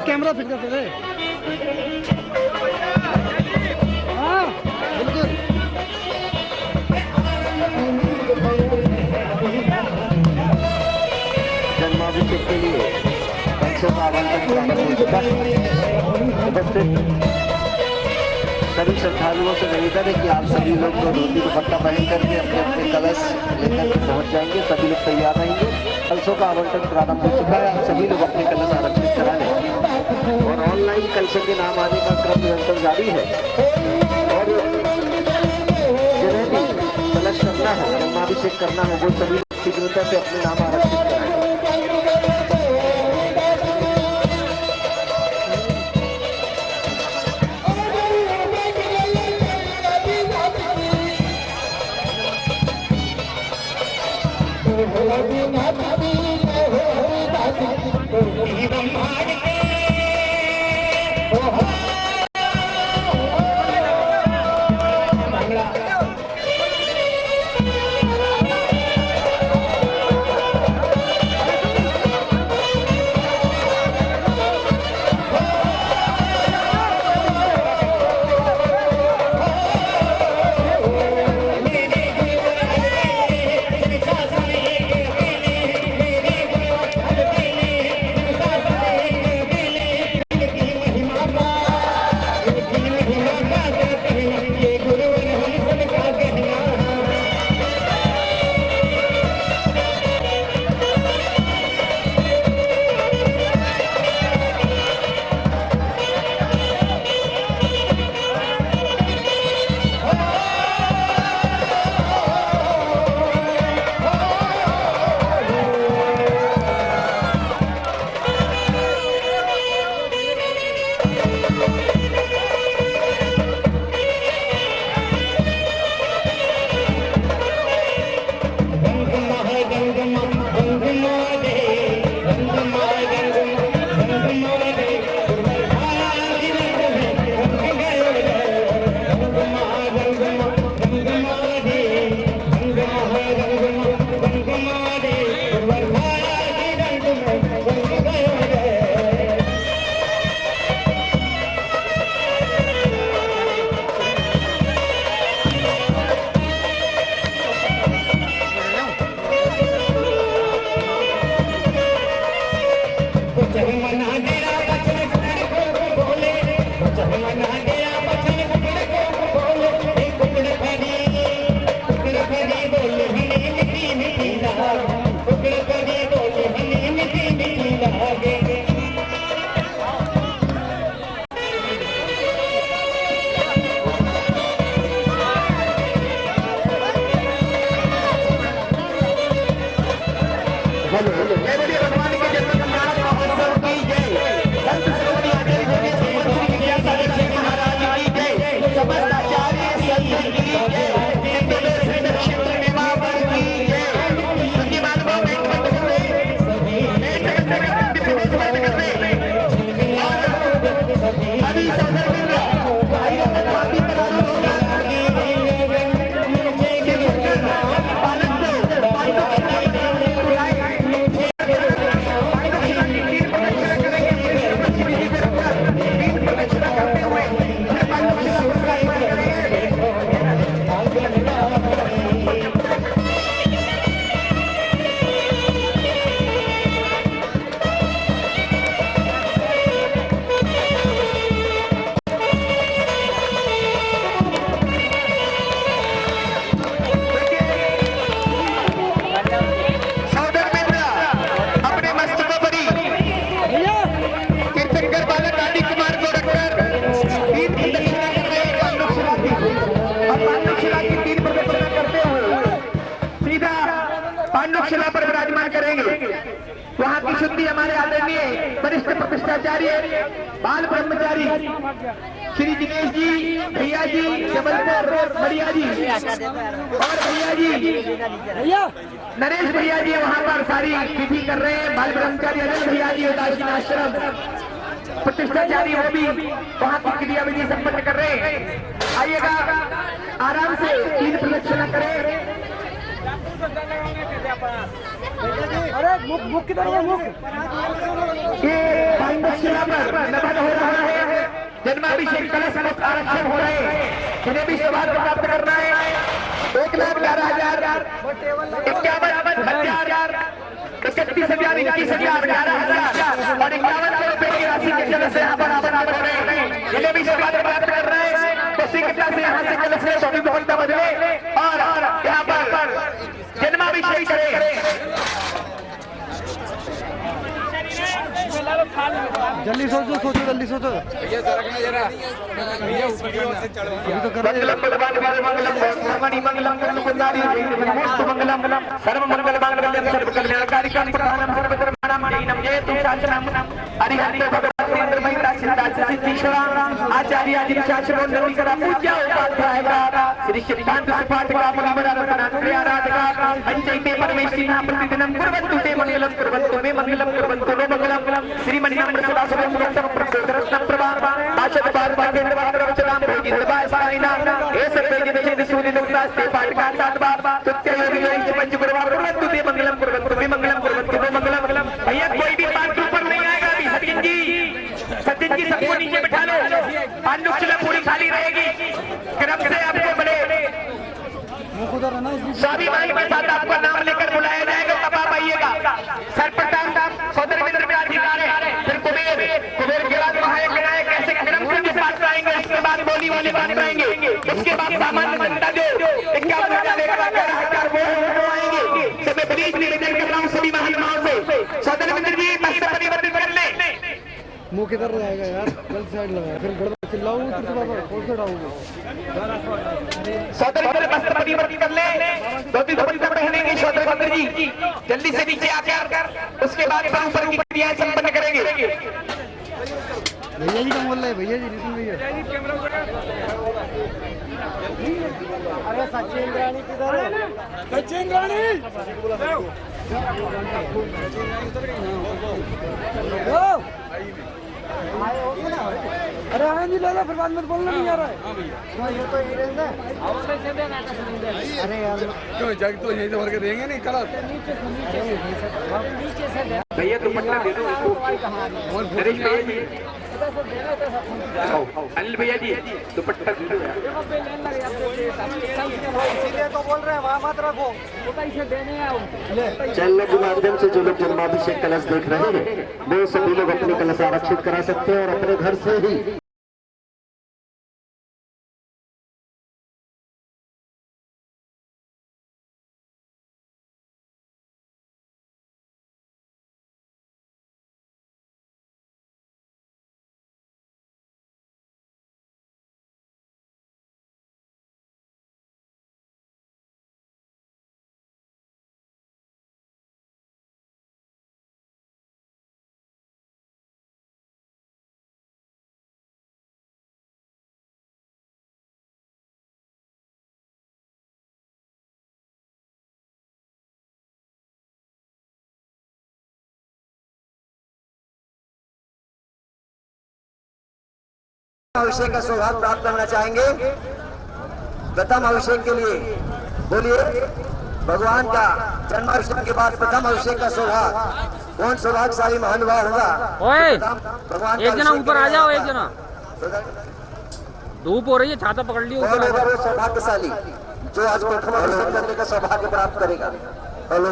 कैमरा फिट करते थे। हाँ बिल्कुल। जन्माभिषेक के लिए पंचों का आवंटन हो चुका है। उपस्थित सभी श्रद्धालुओं से निवेदन है कि आप सभी लोग तो धोती दुपट्टा पहन करके अपने अपने कलश लेकर पहुंच जाएंगे। सभी लोग तैयार रहेंगे। कलशों का आवंटन प्रारंभ हो चुका है। आप सभी लोग अपने कलश आरक्षित करा लें और ऑनलाइन कलशों के नाम आने का क्रम निरंतर जारी है। और जिन्हें भी कलश करना है, जन्माभिषेक करना है, वो सभी शीघ्रता से अपने नाम आरक्षित कराएं। मना गया बचन कुकड़ को बोले, वचन मना गया बचन कुकड़ को बोले, कुकड़ फरी बोले हनी मिठी मिठी लागे, कुकड़ फरी बोले हनी मिठी मिठी लागे। भगवान के जन्म महोत्सव की जय, संत श्रोमणी आचार्य गोविंद सिंह जी महाराज की जय, समस्त आचार्य संत की जय, श्री नक्षत्र निवास की जय। धन्यवाद अभी शिला पर विराजमान करेंगे। वहां की शुद्धि हमारे आदरणीय वरिष्ठ प्रतिष्ठाचार्य बाल ब्रह्मचारी श्री दिनेश जी, भैया जी जबलपुर, बढ़िया जी और भैया जी नरेश भैया जी वहां पर सारी विधि कर रहे हैं। बाल ब्रह्मचारी अनिल भैया जी उदासीन आश्रम प्रतिष्ठाचारी वो भी वहां की क्रिया विधि संपन्न कर रहे हैं। आइएगा आराम से 3 प्रदक्षिणा करें। अरे मुख किधर है? मुख ये पांडुशिला पर नमन हो रहा है, जन्माभिषेक कलश आरक्षण हो रहे हैं, इन्हें भी सौभाग्य प्राप्त करना है। 1,11,000 51,000 31,000 21,000 11,000 और 51 रुपए की राशि के जल से यहाँ बराबर हो रहे हैं, इन्हें भी सौभाग्य प्राप्त करना है। तो शीघ्रता से यहाँ से कलश ले स्वामी बहुत बदले और यहाँ पर जन्माभिषेक करें। जल्दी सोचो जल्दी सोचो। मंगलम भगवान मंगलम भगवानी मंगलम कुंदारी मंगलम सर्व मंगल मांगल्यम सर्व कल्याणकारिकं प्रधानम सर्वधर्माणां मणिनं जयतु शासनम हरिहर भगवान इंद्रमय राशिदास सिद्धीश्वरा आचार्य आदि शास्त्रों नवीकरा पूज्य उपाध्याय का श्री सिद्धांत सुपाठ का मुनिवरा रत्नात्रय आराधका पंचैते परमेश्वरी प्रतिदिनं कुर्वन्तु ते मंगलम कुर्वन्तु मे मंगलम कुर्वन्तु नो मंगलम श्री मणिमंगल सदाशिवं रत्नं प्रसन्न प्रभा आशत बार बार वचनाम भोगी हृदय साइना हे सर्वे जन सूर्य नमस्ते पाठ का 7 बार तुत्य योगी पंच गुरुवार कुर्वन्तु ते मंगलम कुर्वन्तु मे मंगलम कुर्वन्तु नो मंगलम। भैया कोई भी पाठ के ऊपर नहीं आएगा अभी। सचिन जी सबको नीचे बिठा लो, पांडुशिला पूरी खाली रहेगी। क्रम से आपको बड़े स्वाभिमानी के साथ आपका नाम लेकर बुलाया जाएगा, तब आप आइएगा। सर्वप्रथम सौदर मित्र में अधिकार है, फिर कुबेर गिराज महायक नायक ऐसे क्रम से पाठ आएंगे, उसके बाद बोली वाले बात आएंगे, उसके बाद सामान्य जनता जो 51,000 वो आएंगे। तो मैं प्लीज निवेदन कर रहा हूँ सभी महानुभावों से, सौदर मित्र जी बस से परिवर्तित कर ले। मुंह किधर रहेगा यार? गलत साइड लगा, फिर गड़बड़ चिल्लाऊंगा तुझसे बाबा, कौन से डाऊंगा? सौदर मित्र बस परिवर्तित कर ले, धोती दुपट्टा पहनेंगे सौदर मित्र जी, जल्दी से नीचे आकर उसके बाद ऊपर की क्रियाएं संपन्न करेंगे। भैया जी क्या बोल रहे हैं? भैया जी नितिन भैया, अरे सचिन रानी किधर है? सचिन रानी अरे आनंद जी ले लो, फिर बाद में बोलना नहीं आ रहा है। ये तो अरे यार क्यों जग तो यहीं से भर के देंगे नहीं कल भैया दुपट्टा दे दो नरेश भैया जी। अनिल भैया जी दुपट्टा इसीलिए तो बोल रहे हैं वहाँ मत रखो, चैनल के माध्यम से जो लोग जन्माभिषेक कलश देख रहे हैं वो सभी लोग अपने कलश आरक्षित करा सकते हैं और अपने घर से ही अभिषेक का सौभाग्य प्राप्त करना चाहेंगे। प्रथम अभिषेक के लिए बोलिए, भगवान का जन्माभिषेक के बाद प्रथम अभिषेक का सौभाग्य कौन सौभाग्यशाली महानुभाव होगा? भगवान एक जना ऊपर आ जाओ, एक जना धूप हो रही है, छाता पकड़ लियो। वो सौभाग्यशाली जो आज प्रथम अभिषेक करने का सौभाग्य प्राप्त करेगा। हेलो,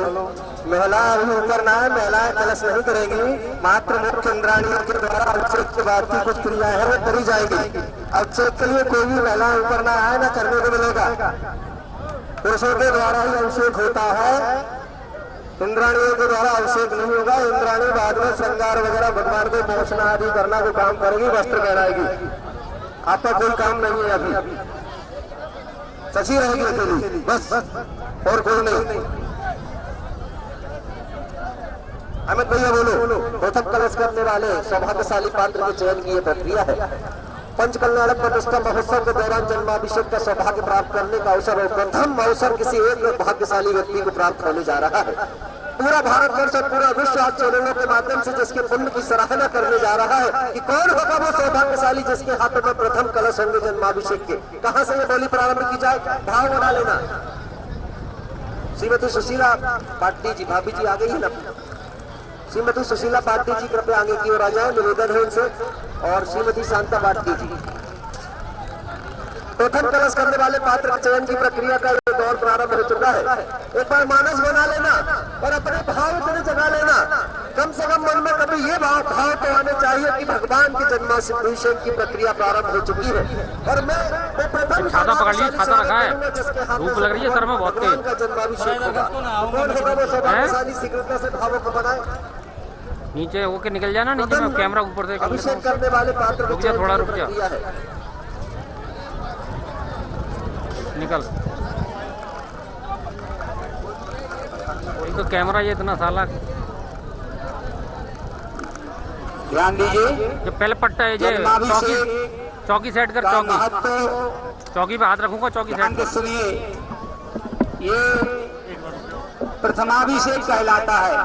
महिला अभी उतरना है, महिलाएं कलश नहीं करेगी, मात्र मुख्य इंद्राणियों के द्वारा अभिषेक के बाद की कुछ क्रियाएं हैं वो करी जाएगी। अभिषेक के लिए कोई भी महिला उतरना है ना करने को मिलेगा, पुरुषों के द्वारा ही अभिषेक होता है, इंद्राणियों के द्वारा अभिषेक नहीं होगा। इंद्राणी बाद में श्रृंगार वगैरह भगवान को पहुंचना आदि करना को काम करेगी, वस्त्र पहनाएगी, आपका कोई काम नहीं है अभी, सची रहेगी अकेली बस, और कोई नहीं। अमित भैया बोलो, प्रथम कलश करने वाले सौभाग्यशाली पात्र के चयन की यह प्रक्रिया है। पंचकल्याणक प्रतिष्ठा महोत्सव के दौरान जन्माभिषेक का सौभाग्य प्राप्त करने का अवसर और प्रथम अवसर किसी एक भाग्यशाली व्यक्ति को प्राप्त होने जा रहा है। पूरा भारतवर्ष और पूरा विश्व आज चैनलों के माध्यम से जिसके पुण्य की सराहना करने जा रहा है कि कौन होगा वो सौभाग्यशाली जिसके हाथों में प्रथम कलश होंगे जन्माभिषेक के। कहाँ से ये बोली प्रारंभ की जाए, भाव बना लेना। श्रीमती सुशीला पाटिल जी, भाभी जी आ गई है ना, श्रीमती सुशीला पाटिल जी कृपया आगे की ओर आ जाए, निवेदन है उनसे, और श्रीमती शांता पाटिल जी। प्रथम कलश करने वाले पात्र के चयन की प्रक्रिया का ये दौर प्रारंभ हो चुका है। एक बार मानस बना लेना और अपने भाव इतने जगा लेना, कम से कम मन में कभी ये भाव तो आने चाहिए कि भगवान के जन्माभिषेक की प्रक्रिया प्रारंभ हो चुकी है और मैं प्रथम छाता पकड़ लिया, छाता रखा है, धूप लग रही है सर में बहुत तेज। का जन्माभिषेक होगा, कौन होगा वो सौभाग्यशाली शीघ्रता से भावों को बनाए। नीचे होके निकल जाना, नीचे में कैमरा ऊपर से अभिषेक करने वाले पात्र रुक जा, थोड़ा रुक जा, निकल। वही तो कैमरा ये इतना साला, ध्यान दीजिए। जो पहले पट्टा है ये चौकी सेट कर, चौकी पे हाथ रखूंगा, चौकी सेट। सुनिए, ये प्रथमाभिषेक कहलाता है,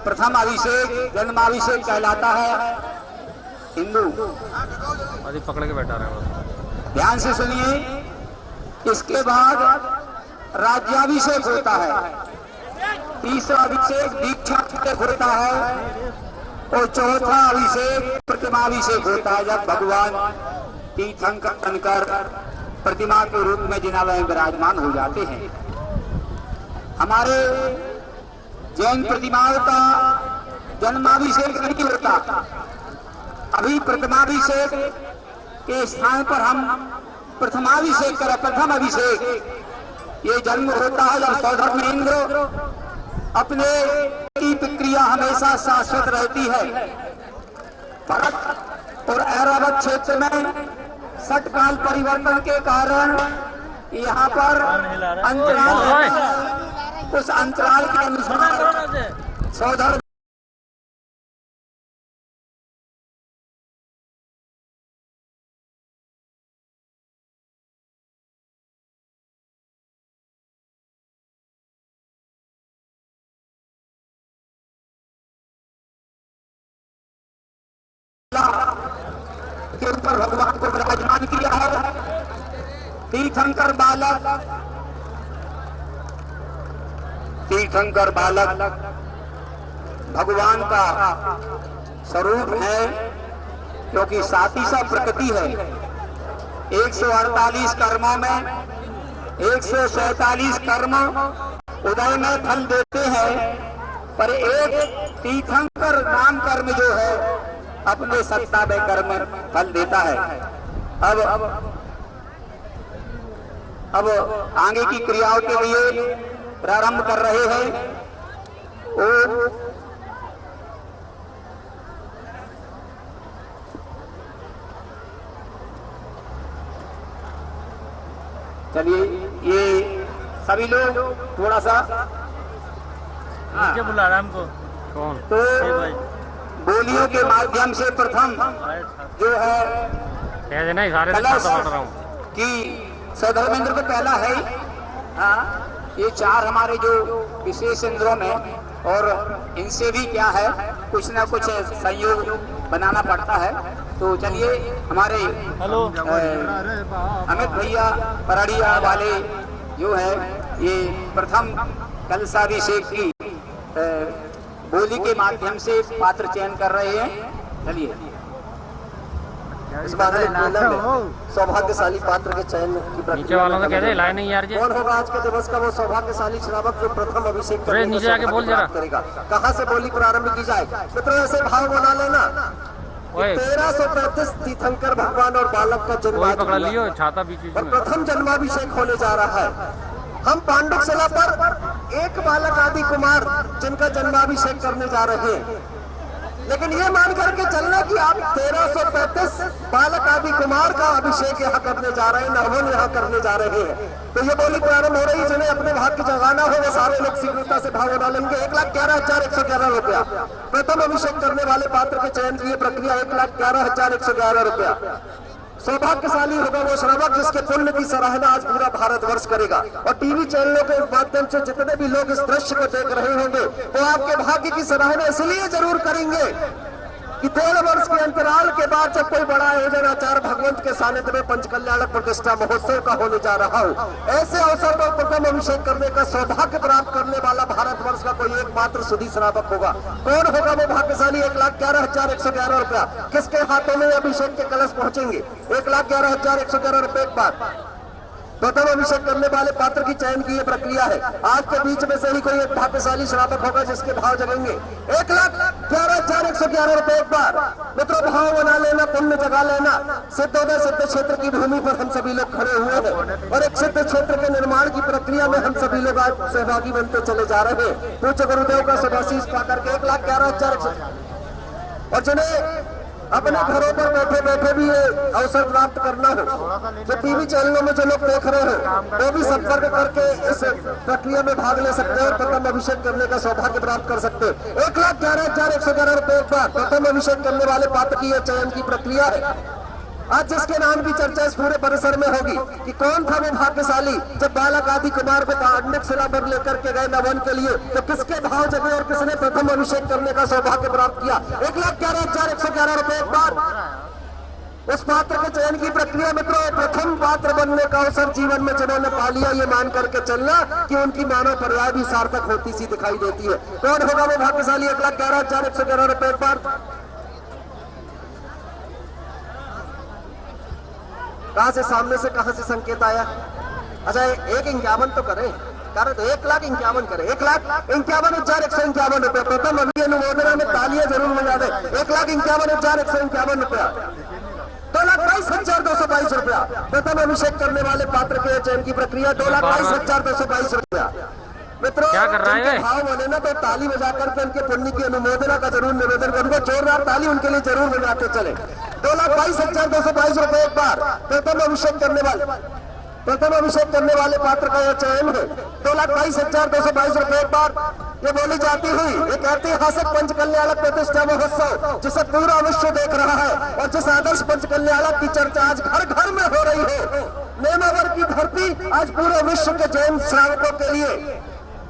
प्रथम अभिषेक जन्माभिषेक कहलाता है हिंदू। अभी पकड़ के बैठा रहे, ध्यान से सुनिए। इसके बाद राज्याभिषेक होता है, तीसरा अभिषेक दीक्षाभिषेक होता है और चौथा अभिषेक प्रतिमाभिषेक होता है, जब भगवान तीर्थंकर बनकर प्रतिमा के रूप में जिनालय में विराजमान हो जाते हैं। हमारे जैन प्रतिमाओं का जन्माभिषेक नहीं होता, अभी प्रतिमाभिषेक के स्थान पर हम प्रथमाभिषेक करें। प्रथम अभिषेक ये जन्म होता है जब सौधर्म इंद्र अपने की प्रक्रिया हमेशा शाश्वत रहती है। भारत और ऐरावत क्षेत्र में षटकाल परिवर्तन के कारण यहाँ पर अंतराल, उस अंतराल के अनुसार सौधर्म के ऊपर भगवान को विराजमान किया है। तीर्थंकर बालक भगवान का स्वरूप है, क्योंकि सातीसा प्रकृति है। 148 कर्मों में 147 कर्म उदय में फल देते हैं, पर एक तीर्थंकर नाम कर्म जो है अपने सत्ता में कर्म फल देता है। अब आगे की क्रियाओं के लिए प्रारंभ कर रहे हैं। चलिए ये सभी लोग थोड़ा सा बुला रहा हमको कौन तो बोलियों के माध्यम से प्रथम जो है नहीं सारे कलश की सधर्मेंद्र को पहला है। हाँ, ये 4 हमारे जो विशेष इंद्रों में, और इनसे भी क्या है कुछ ना कुछ संयोग बनाना पड़ता है। तो चलिए हमारे अमित भैया पराड़िया वाले जो है ये प्रथम कलशाभिषेक की बोली के माध्यम से पात्र चयन कर रहे हैं। चलिए इस बार सौभाग्यशाली पात्र के चयन की प्रक्रिया वालों से कहते लाए नहीं यार। कौन होगा आज के दिवस का वो सौभाग्यशाली श्रावक जो प्रथम अभिषेक नीचे आके बोल जरा करेगा। कहाँ से बोली प्रारंभ की जाए मित्रों? ऐसे भाव बना लेना 1335 तीर्थंकर भगवान और बालक का जन्म छाता बीच और प्रथम जन्माभिषेक होने जा रहा है। हम पांडुशिला पर एक बालक आदि कुमार जिनका जन्माभिषेक करने जा रहे हैं, लेकिन ये मान करके चलना कि आप 1335 बालक आदि कुमार का अभिषेक यहाँ करने जा रहे हैं, नवन यहाँ करने जा रहे हैं। तो ये बोली प्रारंभ हो रही, जिन्हें अपने भाग्य जगाना हो वो सारे लोग शीघ्रता से भाव बना लेंगे। 1,11,111 रुपया प्रथम अभिषेक करने वाले पात्र के चयन की प्रक्रिया 1,11,111 रुपया। सौभाग्यशाली होगा वो श्रावक जिसके पुण्य की सराहना आज पूरा भारतवर्ष करेगा। और टीवी चैनलों के माध्यम से जितने भी लोग इस दृश्य को देख रहे होंगे वो आपके भाग्य की सराहना इसलिए जरूर करेंगे कि 13 वर्ष के अंतराल के बाद जब कोई बड़ा आयोजन आचार्य भगवंत के सानिध्य में पंचकल्याणक प्रतिष्ठा महोत्सव का होने जा रहा हो, ऐसे अवसर पर प्रथम अभिषेक करने का सौभाग्य प्राप्त करने वाला भारतवर्ष का कोई एकमात्र सुधी श्रावक होगा। कौन होगा वो भाग्यशाली? 1,11,111 रुपया। किसके हाथों में अभिषेक के कलश पहुंचेंगे? 1,11,111 रुपए एक बार प्रथम अभिषेक करने वाले पात्र की चयन की ये प्रक्रिया है। आज के बीच में से ही कोई एक भाग्यशाली श्रावक होगा जिसके भाव जगेंगे। 1,11,111 रुपए एक बार। मित्रों भाव बना लेना, पुण्य जगा लेना। सिद्धोदय सिद्ध क्षेत्र की भूमि पर हम सभी लोग खड़े हुए हैं और एक सिद्ध क्षेत्र के निर्माण की प्रक्रिया में हम सभी लोग आज सहभागी बनते चले जा रहे हैं। पूज्य गुरुदेव का शुभाशीष पाकर के 1,11,111 और जिन्हें अपने घरों पर बैठे बैठे भी ये अवसर प्राप्त करना हो, जो टीवी चैनलों में जो लोग देख रहे हैं वो भी संपर्क करके इस प्रक्रिया में भाग ले सकते हैं और प्रथम अभिषेक करने का सौभाग्य प्राप्त कर सकते हैं। 1,11,111 रुपए एक बार प्रथम अभिषेक करने वाले पात्र की यह चयन की प्रक्रिया है। आज जिसके नाम की चर्चा इस पूरे परिसर में होगी कि कौन था वो भाग्यशाली जब बालक आदि कुमार को पांडुक शिला पर लेकर के गए नवन के लिए, तो किसके भाव जगे और किसने प्रथम अभिषेक करने का सौभाग्य प्राप्त किया। 1,11,111 रुपए एक बार उस पात्र के चयन की प्रक्रिया। मित्रों प्रथम पात्र बनने का अवसर जीवन में जिन्होंने पा लिया, ये मान करके चलना कि उनकी मानव पर्याय भी सार्थक होती सी दिखाई देती है। कौन होगा वो भाग्यशाली? 1,11,111 रुपए एक बार। कहां से, सामने से कहां से संकेत आया? अच्छा 1,51 तो करें, कारण 1,51 करें। 1,51,151 रुपया प्रथम अभी अनुमोदना में तालियां जरूर बजा दे। 1,51,151 रुपया। 2,22,222 रुपया प्रथम अभिषेक करने वाले पात्र के चयन की प्रक्रिया। 2,22,222 रुपया। मित्रों क्या कर रहा है? भाव बने ना तो ताली बजा करके उनके पुण्य की अनुमोदना का जरूर निवेदन करूंगा। जोरदार ताली उनके लिए जरूर बजाते चले। 2,22,222 रुपए एक बार प्रथम अभिषेक करने वाले पात्र का यह चयन है। 2,22,222 रुपए एक बार। ये बोली जाती हुई एक ऐतिहासिक पंचकल्याणक प्रतिष्ठा महोत्सव जिसे पूरा विश्व देख रहा है और जिस आदर्श पंचकल्याणक की चर्चा आज घर घर में हो रही है, नेमावर की धरती आज पूरे विश्व के जैन श्रावकों के लिए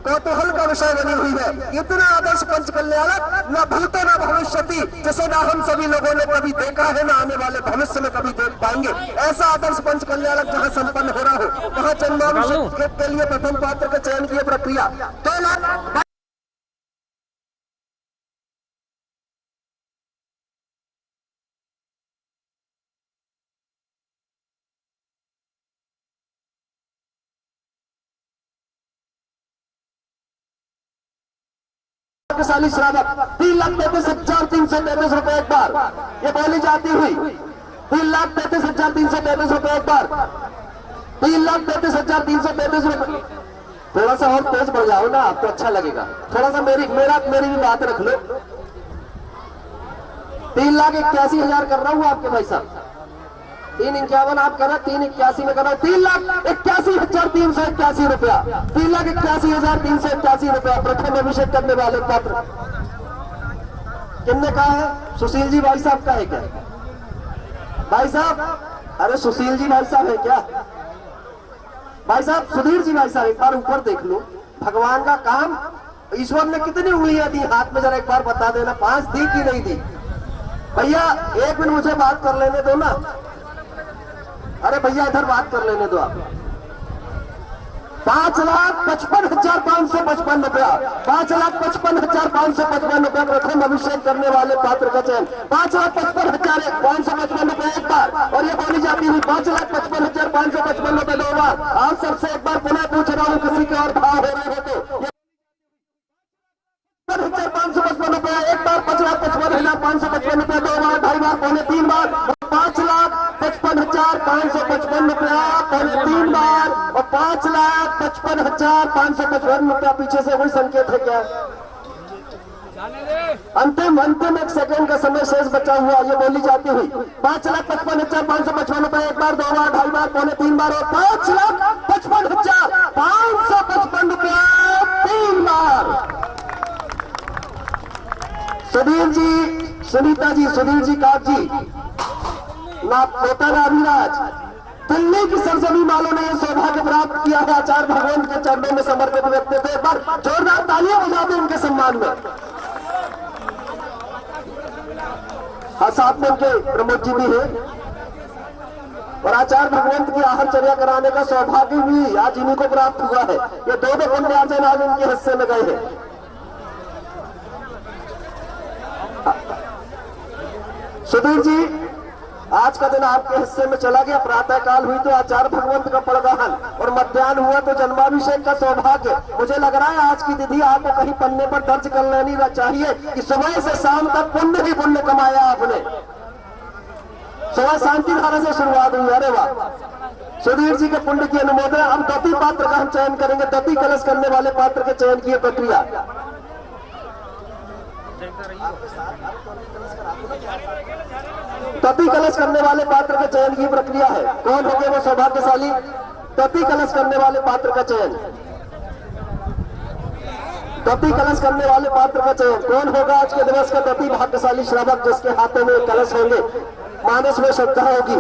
कौतूहल का विषय बनी हुई है। इतना आदर्श पंचकल्याणक न भूतो न भविष्यति, जिसे ना हम सभी लोगों ने कभी देखा है ना आने वाले भविष्य में कभी देख पाएंगे। ऐसा आदर्श पंचकल्याणक जहां संपन्न हो रहा हो वहां जन्माभिषेक के लिए प्रथम पात्र के चयन की प्रक्रिया 2 लाख सौभाग्यशाली श्रावक 3,33,333 रुपए एक बार, ये बोली जाती हुई 3,33,333 रुपए एक बार, 3,33,333 रुपए। थोड़ा सा और तेज बढ़ जाओ ना, आपको अच्छा लगेगा। थोड़ा सा मेरी भी बात रख लो। 3,81,000 कर रहा हूँ आपके भाई साहब, 3,51 आप कर रहे, 3,81 में कर रहा हूँ, 3,81,381 रुपया, 3,81,381 रुपया प्रथम अभिषेक करने वाले पात्र। किसने कहा है? सुशील जी भाई साहब का है क्या? भाई साहब, अरे सुशील जी भाई साहब है क्या? भाई साहब, सुधीर जी भाई साहब, एक बार ऊपर देख लो। भगवान का काम, ईश्वर ने कितनी उंगलियां दी हाथ में, जरा एक बार बता देना, 5 दी कि नहीं दी? भैया 1 मिनट मुझे बात कर लेने दो ना। अरे भैया इधर बात कर लेने दो आप। 5,55,555 रुपया, 5,55,555 रुपया प्रथम अभिषेक करने वाले पात्र का चयन, 5,55,555 रुपया एक बार, और ये बोली जाती हुई 5,55,555 रुपया 2 बार। आप सबसे एक बार पुनः पूछ रहा हूँ, किसी के और भाव हो रहे हो तो 5,55,555 रुपया एक बार, 5,55,555 रुपया 2 बार, 2.5 बार, पौने 3 बार, 5,55,555 रुपया पौने 3 बार, और 5,55,555 रुपया। पीछे से वही संकेत है क्या? अंतिम 1 सेकंड का समय शेष बचा हुआ, ये बोली जाती हुई 5,55,555 रुपया एक बार, 2 बार, 2.5 बार, पौने 3 बार, और 5,55,555 रुपया 3 बार। सुधीर जी, सुनीता जी, सुधीर जी, काक जी, ना पोता नाभिराज, दिल्ली की सरजमी वालों ने यह सौभाग्य प्राप्त किया है। आचार्य भगवान के चरणों में समर्पित व्यक्ति थे। एक बार जोरदार तालियां बजा दें उनके सम्मान में। हाँ, साथ में उनके प्रमोद जी भी है, और आचार्य भगवंत की आहारचर्या कराने का सौभाग्य भी आज इन्हीं को प्राप्त हुआ है। ये 2 पुण्यार्चन आज इनके हिस्से में गए हैं। सुधीर जी, आज का दिन आपके हिस्से में चला गया। प्रातः काल हुई तो आचार्य भगवंत का पड़गाहन, और मध्याह्न हुआ तो जन्माभिषेक का सौभाग्य। मुझे लग रहा है आज की तिथि आपको कहीं पन्ने पर दर्ज कर लेनी चाहिए कि सुबह से शाम तक पुण्य ही पुण्य कमाया आपने। सुबह शांति धारा से शुरुआत हुई। अरे वाह, सुधीर जी के पुण्य की अनुमोदन। अब दती पात्र का हम चयन करेंगे। दती कलश करने वाले पात्र के चयन की प्रक्रिया, दती कलश करने वाले पात्र के चयन की प्रक्रिया है। कौन होंगे वो सौभाग्यशाली? दती कलश करने वाले पात्र का चयन, दती कलश करने वाले पात्र का चयन कौन होगा? आज के दिवस का दती भाग्यशाली श्रावक जिसके हाथों में कलश होंगे, मानस में श्रद्धा होगी,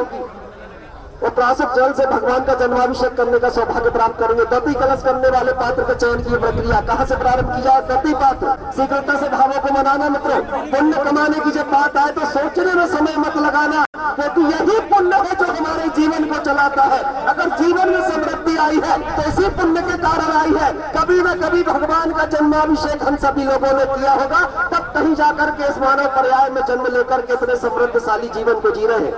वो प्राशक जल से भगवान का जन्माभिषेक करने का सौभाग्य प्राप्त करेंगे। दती कलश करने वाले पात्र के चयन की प्रक्रिया कहां से प्रारंभ की जाए? दती पात्र, शीघ्रता से भावों को मनाना मित्रों। पुण्य कमाने की जब बात आए तो सोचने में समय मत लगाना, क्योंकि यही पुण्य है जो हमारे जीवन को चलाता है। अगर जीवन में समृद्धि आई है तो इसी पुण्य के कारण आई है। कभी न कभी भगवान का जन्माभिषेक हम सभी लोगों ने किया होगा, तब कहीं जाकर के इस मानव पर्याय में जन्म लेकर के इतने समृद्धशाली जीवन को जी रहे हैं।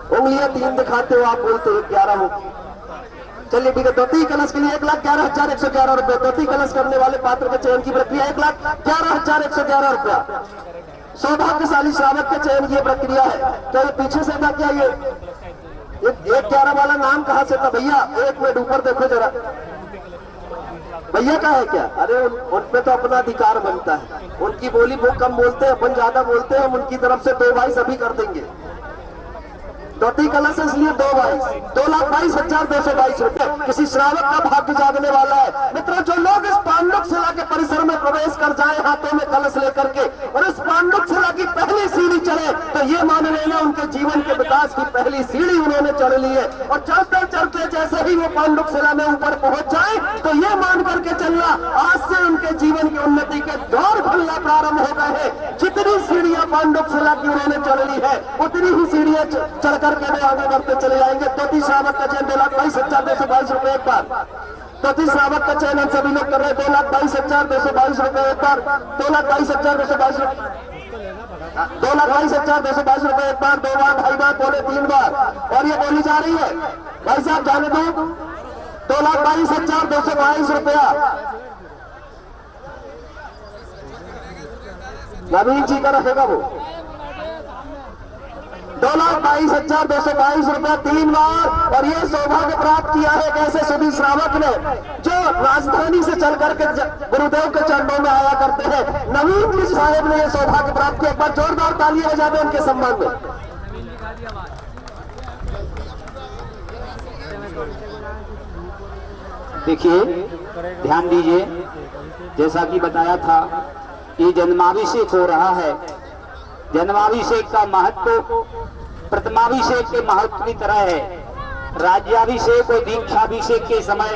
उंगलियां 3 दिखाते हो आप, बोलते हो 11 हो। चलिए ठीक है। दती कलश के लिए 1,11,111 रुपए। दती कलश करने वाले पात्र के चयन की प्रक्रिया 1,11,111 रुपया। सौभाग्यशाली श्रावक के चयन की प्रक्रिया है। तो ये पीछे से था क्या? ये 1,11 वाला नाम कहां से था भैया? 1 मिनट ऊपर देखो जरा, भैया का है क्या? अरे उन पे तो अपना अधिकार बनता है। उनकी बोली वो कम बोलते हैं, अपन ज्यादा बोलते हैं। हम उनकी तरफ से 2 भाई सभी कर देंगे। दती कलश इसलिए 2,22,222 रुपए। किसी श्रावक का भाग्य जागने वाला है मित्रों। जो लोग इस पांडुक शिला के परिसर में प्रवेश कर जाए हाथों में कलश लेकर के, और इस पांडुक शिला की पहली सीढ़ी चढ़े, तो ये मान लेना उनके जीवन के विकास की पहली सीढ़ी उन्होंने चढ़ ली है। और चढ़ते चढ़ते जैसे ही वो पांडुक शिला में ऊपर पहुंच जाए, तो ये मान करके चलना आज से उनके जीवन की उन्नति के दौर खुलना प्रारंभ हो गए हैं। जितनी सीढ़ियां पांडुक शिला की उन्होंने चढ़ ली है, उतनी ही सीढ़ियां चढ़ करके वे आगे बढ़ते चले जाएंगे। दती श्रावक का चयन 2,22,222 रुपए एक बार। दती श्रावक का चयन हम सभी लोग कर रहे हैं। 2,22,222 रुपए एक बार। 2,22,222 रुपए, 2,22,222 रुपए एक बार, 2 बार, 2.5 बार, पौने 3 बार। और ये बोली जा रही है भाई साहब जाने दो, 2,22,222 रुपया। नवीन जी का रखेगा वो 2,22,222 रुपया 3 बार। और ये सौभाग्य प्राप्त किया है कैसे सुधीर श्रावक ने, जो राजधानी से चल करके गुरुदेव के चरणों में आया करते हैं। नवीन जी साहेब ने ये सौभाग्य प्राप्त किया। एक बार जोरदार तालियां बजा दें उनके संबंध में। देखिए, ध्यान दीजिए, जैसा कि बताया था ये जन्माभिषेक हो रहा है। जन्माभिषेक का महत्व प्रथमाभिषेक के महत्व की तरह है। राज्याभिषेक और दीक्षाभिषेक के समय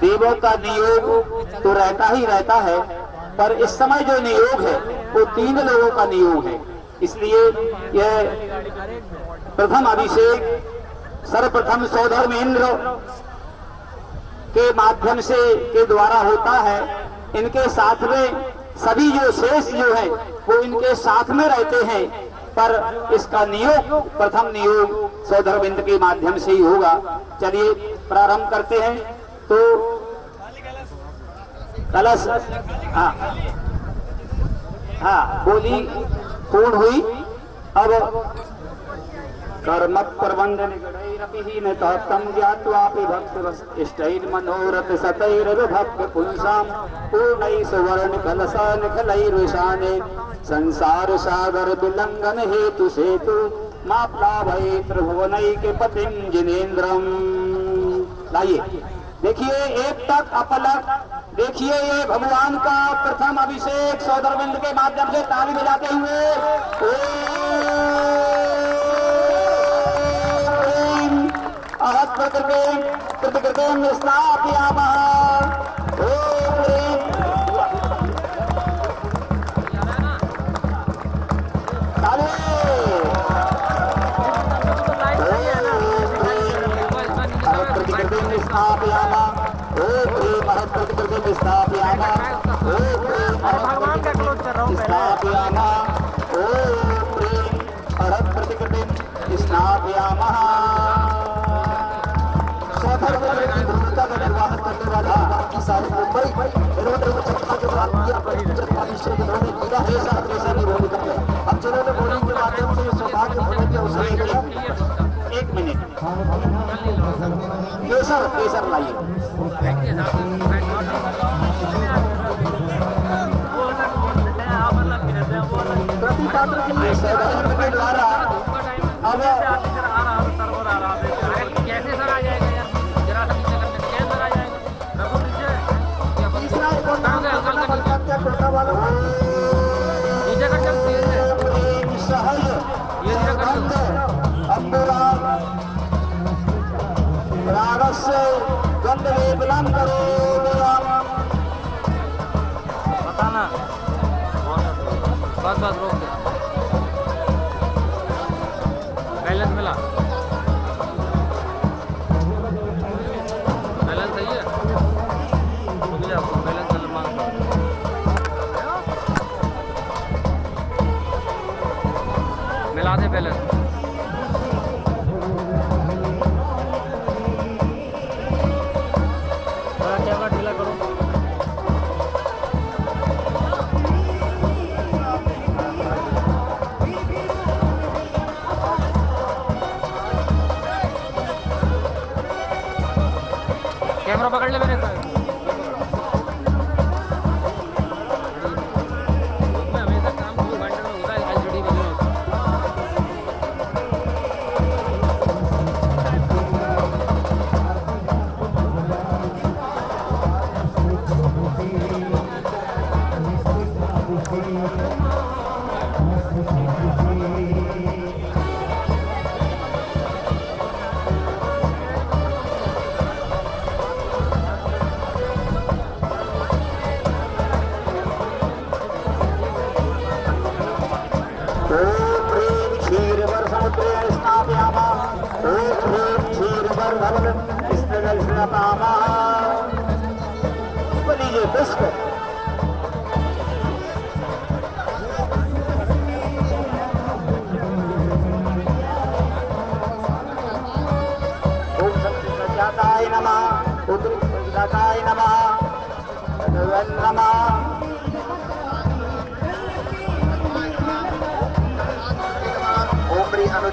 देवों का नियोग तो रहता ही रहता है, पर इस समय जो नियोग है वो 3 लोगों का नियोग है। इसलिए यह प्रथम अभिषेक सर्वप्रथम सौधर्मेंद्र के माध्यम से के द्वारा होता है। इनके साथ में सभी जो शेष जो है वो इनके साथ में रहते हैं, पर इसका नियोग प्रथम नियोग सौधर्मेंद्र के माध्यम से ही होगा। चलिए प्रारंभ करते हैं। तो कलश हाँ बोली पूर्ण हुई। अब कर्म प्रबंध निगड़ैरपि तम ज्ञात्वापि भक्त इष्टैर मनोरथ सतैर भक्त पुंसाम पूर्णै सुवर्ण कलशा निखलैर्विशाने संसार सागर विलंघन हेतु सेतु मा प्लावै त्रिभुवनैके पतिं जिनेन्द्रम। लाइए देखिए, एक तक अपलक देखिए ये भगवान का प्रथम अभिषेक सौधर्मेंद्र के माध्यम से ताली बजाते हुए अब जिन्होंने बोली के माध्यम से सौभाग्य होने के अवसर के लिए 1 मिनट केसर लाइए। प्रतिपात्र के लिए सौभाग्य के द्वारा अब कैसे सर आ जाएगा यार, जरा सा नीचे करके कैसे सर आ जाएगा, रघु नीचे तीसरा छोटा वाला नीचे कर चल तेज है ये नीचे कर बताना बस रोक दे, बैलेंस मिला, बैलेंस सही है, बैलेंस मिला दे बैलेंस। कैमरा ढीला करो। कैमरा पकड़ ले मेरे को। हमेशा काम 2 घंटे में होता है एलसीडी में।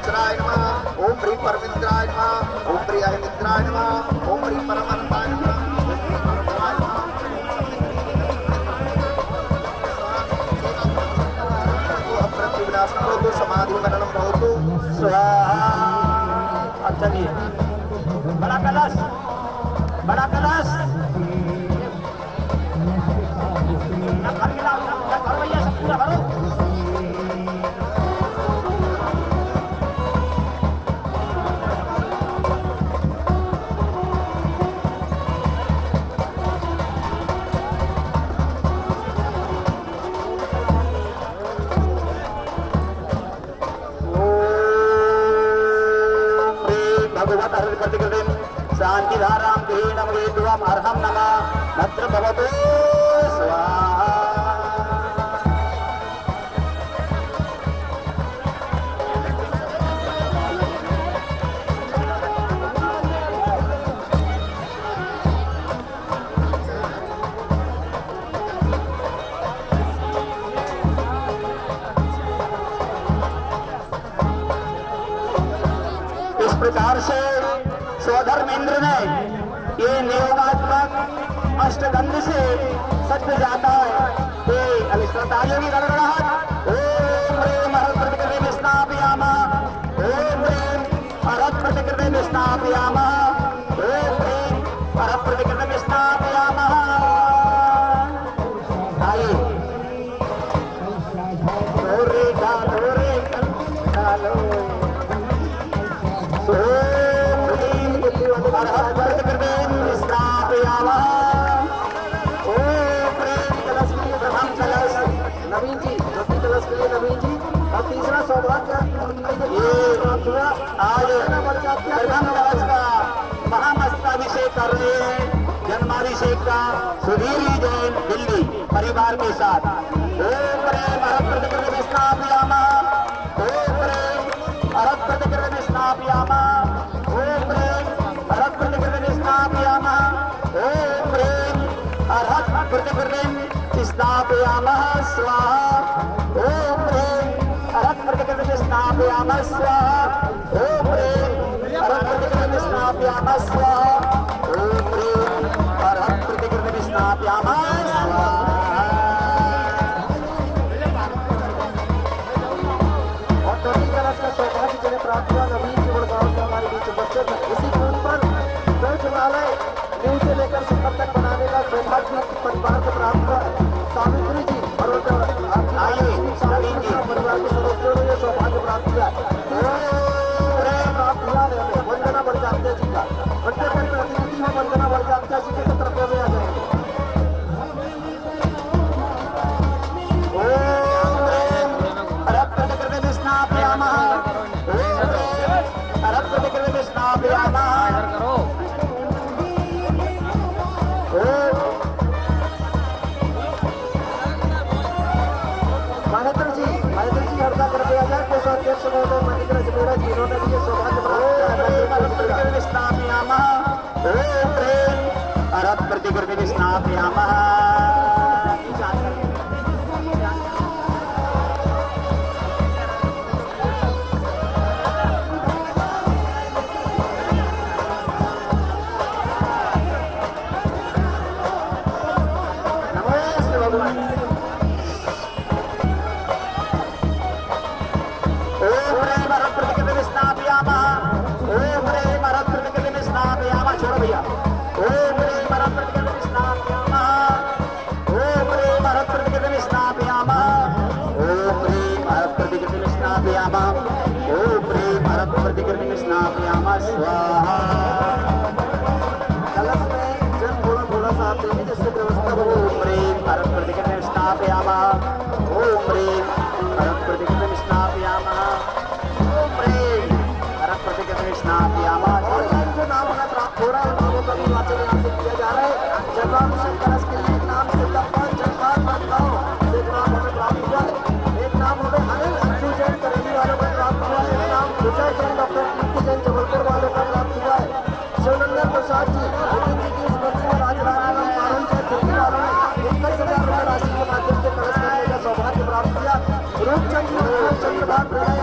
परमेश्वराय नमः, ओम प्रिय परमित्राय नमः, ओम प्रिय मित्राय नमः, ओम प्रिय परमानंदाय नमः, तो समाधि मननम भवतु स्वाहा। अब चलिए बड़ा कलश, बड़ा कलश भर मिला, भरो भैया, सब पूरा भरो। शांति धाराम नम हेतुम अर्हम नमः भद्र भवतु स्वाहा। इस प्रकार से स्वधर्मेंद्र ने ये नियोगात्मक अष्टगंध से सत्य जाता है। ये अविश्वतायों की गड़गड़ाहट। ओम प्रेम हरत प्रतिकृति विस्नापयामा, ओम प्रेम हरत प्रतिकृति विस्नापयामा, ओम प्रेम हरत प्रतिकृति विस्नापयामा। आइए डोरे डालो नवीन जी, ज्योति कलश के लिए नवीन जी। और तीसरा सौभाग्य आज प्रथम कलश का महामस्तकाभिषेक कर रहे हैं जन्माभिषेक का सुधीर जैन दिल्ली परिवार के साथ। ओम प्रेम हरत प्रतिकृति विस्नापयामा, ओम प्रेम हरत प्रतिकृति विस्नापयामा, ओम प्रेम हरत प्रतिकृति विस्नापयामा, ओम प्रेम हरत प्रतिकृति स्थापयामः स्वाहा। ओम प्रेम हरत प्रतिकृति स्थापयामः स्वाहा। ओम प्रेम हरत प्रतिकृति स्थापयामः स्वाहा। ओम प्रेम हरत प्रतिकृति स्थापयामः स्वाहा। और ज्योति कलश का सौभाग्य जिन्हें प्राप्त हुआ नवीन की गुड़गांव से हमारे बीच उपस्थित है। इसी कूद पर हिमालय न्यू से लेकर सुपर तक बनाने का सौभाग्य परिवार को प्राप्त हुआ है। सावित्री जी और परिवार के सदस्यों ने यह सौभाग्य प्राप्त किया। प्राप्त हुआ है। वंदना बढ़ जाते जी का बच्चे पर प्रतिनिधि हो, वंदना बढ़ जाते जी के तरफ में आ जाएंगे। ओम हरत प्रतिकृति विस्नापयामः, ओम हरत प्रतिकृति विस्नापयामः। महेंद्र जी हरदा कर दिया जाए। कोषाध्यक्ष महोदय महेंद्र अजमेरा जी, इन्होंने भी ये सौभाग्य प्रतिकृति विस्नापयामः, ओम प्रेम हरत प्रतिकृति विस्नापयामः। छोड़ो भैया। ओम प्रेम हरत प्रतिकृति विस्नापयामः, ओम प्रेम हरत प्रतिकृति विस्नापयामः, ओम प्रेम हरत प्रतिकृति विस्नापयामः, ओम प्रेम हरत प्रतिकृति विस्नापयामः स्वाहा। कलश में जल थोड़ा थोड़ा सा आते हैं जिससे व्यवस्था हो। ओम प्रेम हरत प्रतिकृति विस्नापयामः, ओम प्रेम हरत प्रतिकृति विस्नापयामः, ओम प्रेम हरत प्रतिकृति विस्नापयामः। जो नाम है प्राप्त हो रहा है नामों का भी वाचन यहाँ से किया जा रहा है। जन्माभिषेक कलश के लिए नाम से जन्मात बदलाव एक नाम हमें प्राप्त हुआ है। एक नाम हमें अनिल अंजू जैन करेली वालों का प्राप्त हुआ है। एक नाम विजय जैन डॉक्टर कीर्ति जैन जबलपुर वालों का प्राप्त हुआ है। शिवनंदन प्रसाद जी नितिन जी की स्मृति में राजरानी पारण जैन दिल्ली वालों ने 21,000 रुपये राशि के माध्यम से कलश करने का सौभाग्य प्राप्त किया। रूपचंद जी चंद्रभाग प्रणय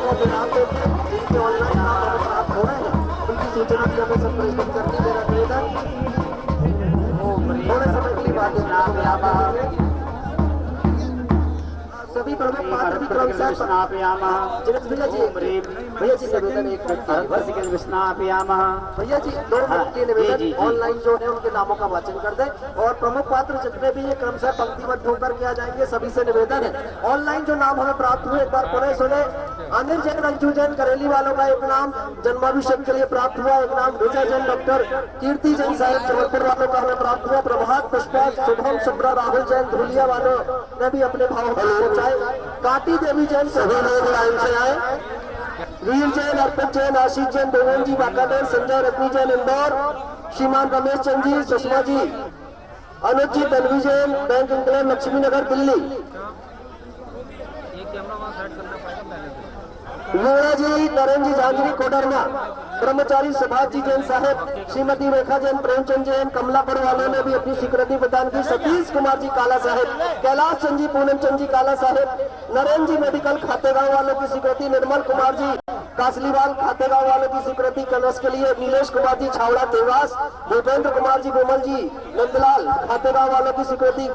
को विराम देते हैं। जिनके ऑनलाइन नाम हमें प्राप्त हो रहे हैं उनकी सूचना भी हमें सब प्रस्तुत करनी मेरा निवेदन। थोड़े समय के लिए बातें सभी प्रमुख पात्र भी क्रमशः भैया जी निवेदन एक भैया जी 2 मिनट के निवेदन ऑनलाइन जो है उनके नामों का वाचन कर दें और प्रमुख पात्र जितने भी ये क्रमशः पंक्तिबद्ध होकर के आ जाएंगे सभी से निवेदन है। ऑनलाइन जो नाम हमें प्राप्त हुए एक बार पुनः सुने। अनिल जैन, अंजू जैन करेली वालों का एक नाम जन्माभिषेक के लिए प्राप्त हुआ, एक नाम ऋचा जैन, डॉक्टर कीर्ति जैन साहिब जबलपुर वालों का हमें प्राप्त हुआ, प्रभात पुष्पा, शुभम शुभ्रा, राहुल जैन धुलिया वालों ने भी अपने भाव पहुंचाए। काटी देवी जैन सभी लोग लाइन से आए। वीर जैन, अर्पित जैन, आशीष जैन, देवेन जी बाकादेव, संजय रत्नी जैन इंदौर, श्रीमान रमेश चंद जी, सुषमा जी, अनुज जी, तन्वी जैन, बैंक इंग्लैंड लक्ष्मी नगर दिल्ली, वीणा जी, नरेंद्र जी झांझरी कोडरमा, ब्रह्मचारी सुभाष जी जैन साहेब, श्रीमती रेखा जैन, प्रेमचंद जैन कमलापुर वालों ने भी अपनी स्वीकृति प्रदान की, सतीश कुमार जी काला साहेब, कैलाश चंद जी, पूनम चंद जी काला साहेब, नरेंद्र जी मेडिकल खातेगांव वालों की स्वीकृति, निर्मल कुमार जी कासलीवाल खातेगांव वालों की स्वीकृति कलश के लिए, नीलेश कुमार जी छावड़ा देवास, भूपेंद्र कुमार जी गोमल जी नंदलाल खातेगांव वालों की स्वीकृति,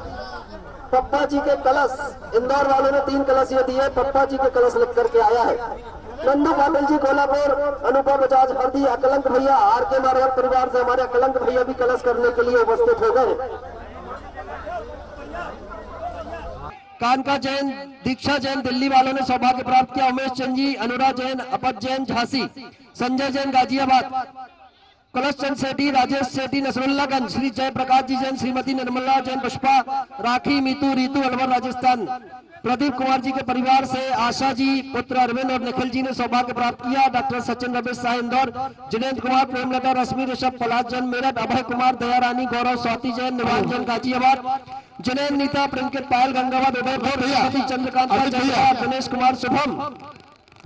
पप्पा जी के कलश इंदौर वालों ने 3 कलश ये दिए, पप्पा जी के कलश लिख करके आया है। नंदू पाटिल जी कोल्हापुर, अनुपम बजाज हरदी, अकलंक भैया आर के मारवाड़ परिवार से हमारे अकलंक भैया भी कलश करने के लिए उपस्थित हो गए। कानका जैन, दीक्षा जैन दिल्ली वालों ने सौभाग्य प्राप्त किया, उमेश चंद जी, अनुराग जैन, अपत जैन झांसी, संजय जैन गाजियाबाद, कलश चंद सेठी, राजेश सेठी नसरुल्लागंज, श्री जयप्रकाश जी जैन, श्रीमती निर्मला जैन पुष्पा, राखी, मीतू, रीतू अलवर राजस्थान, प्रदीप कुमार जी के परिवार से आशा जी, पुत्र अरविंद और निखिल जी ने सौभाग्य प्राप्त किया, डॉक्टर सचिन रमेश शाह इंदौर, जिनेन्द्र कुमार, प्रेमलता, रश्मि, ऋषभ, पलाश जैन मेरठ, अभय कुमार, दया रानी, गौरव, स्वाति जैन, निवान जैन गाजियाबाद, जिनेन्द्र, नीता, प्रिंकित, पायल, गंगाबाद, उदयपुर, चंद्रकांत, दिनेश कुमार, शुभम,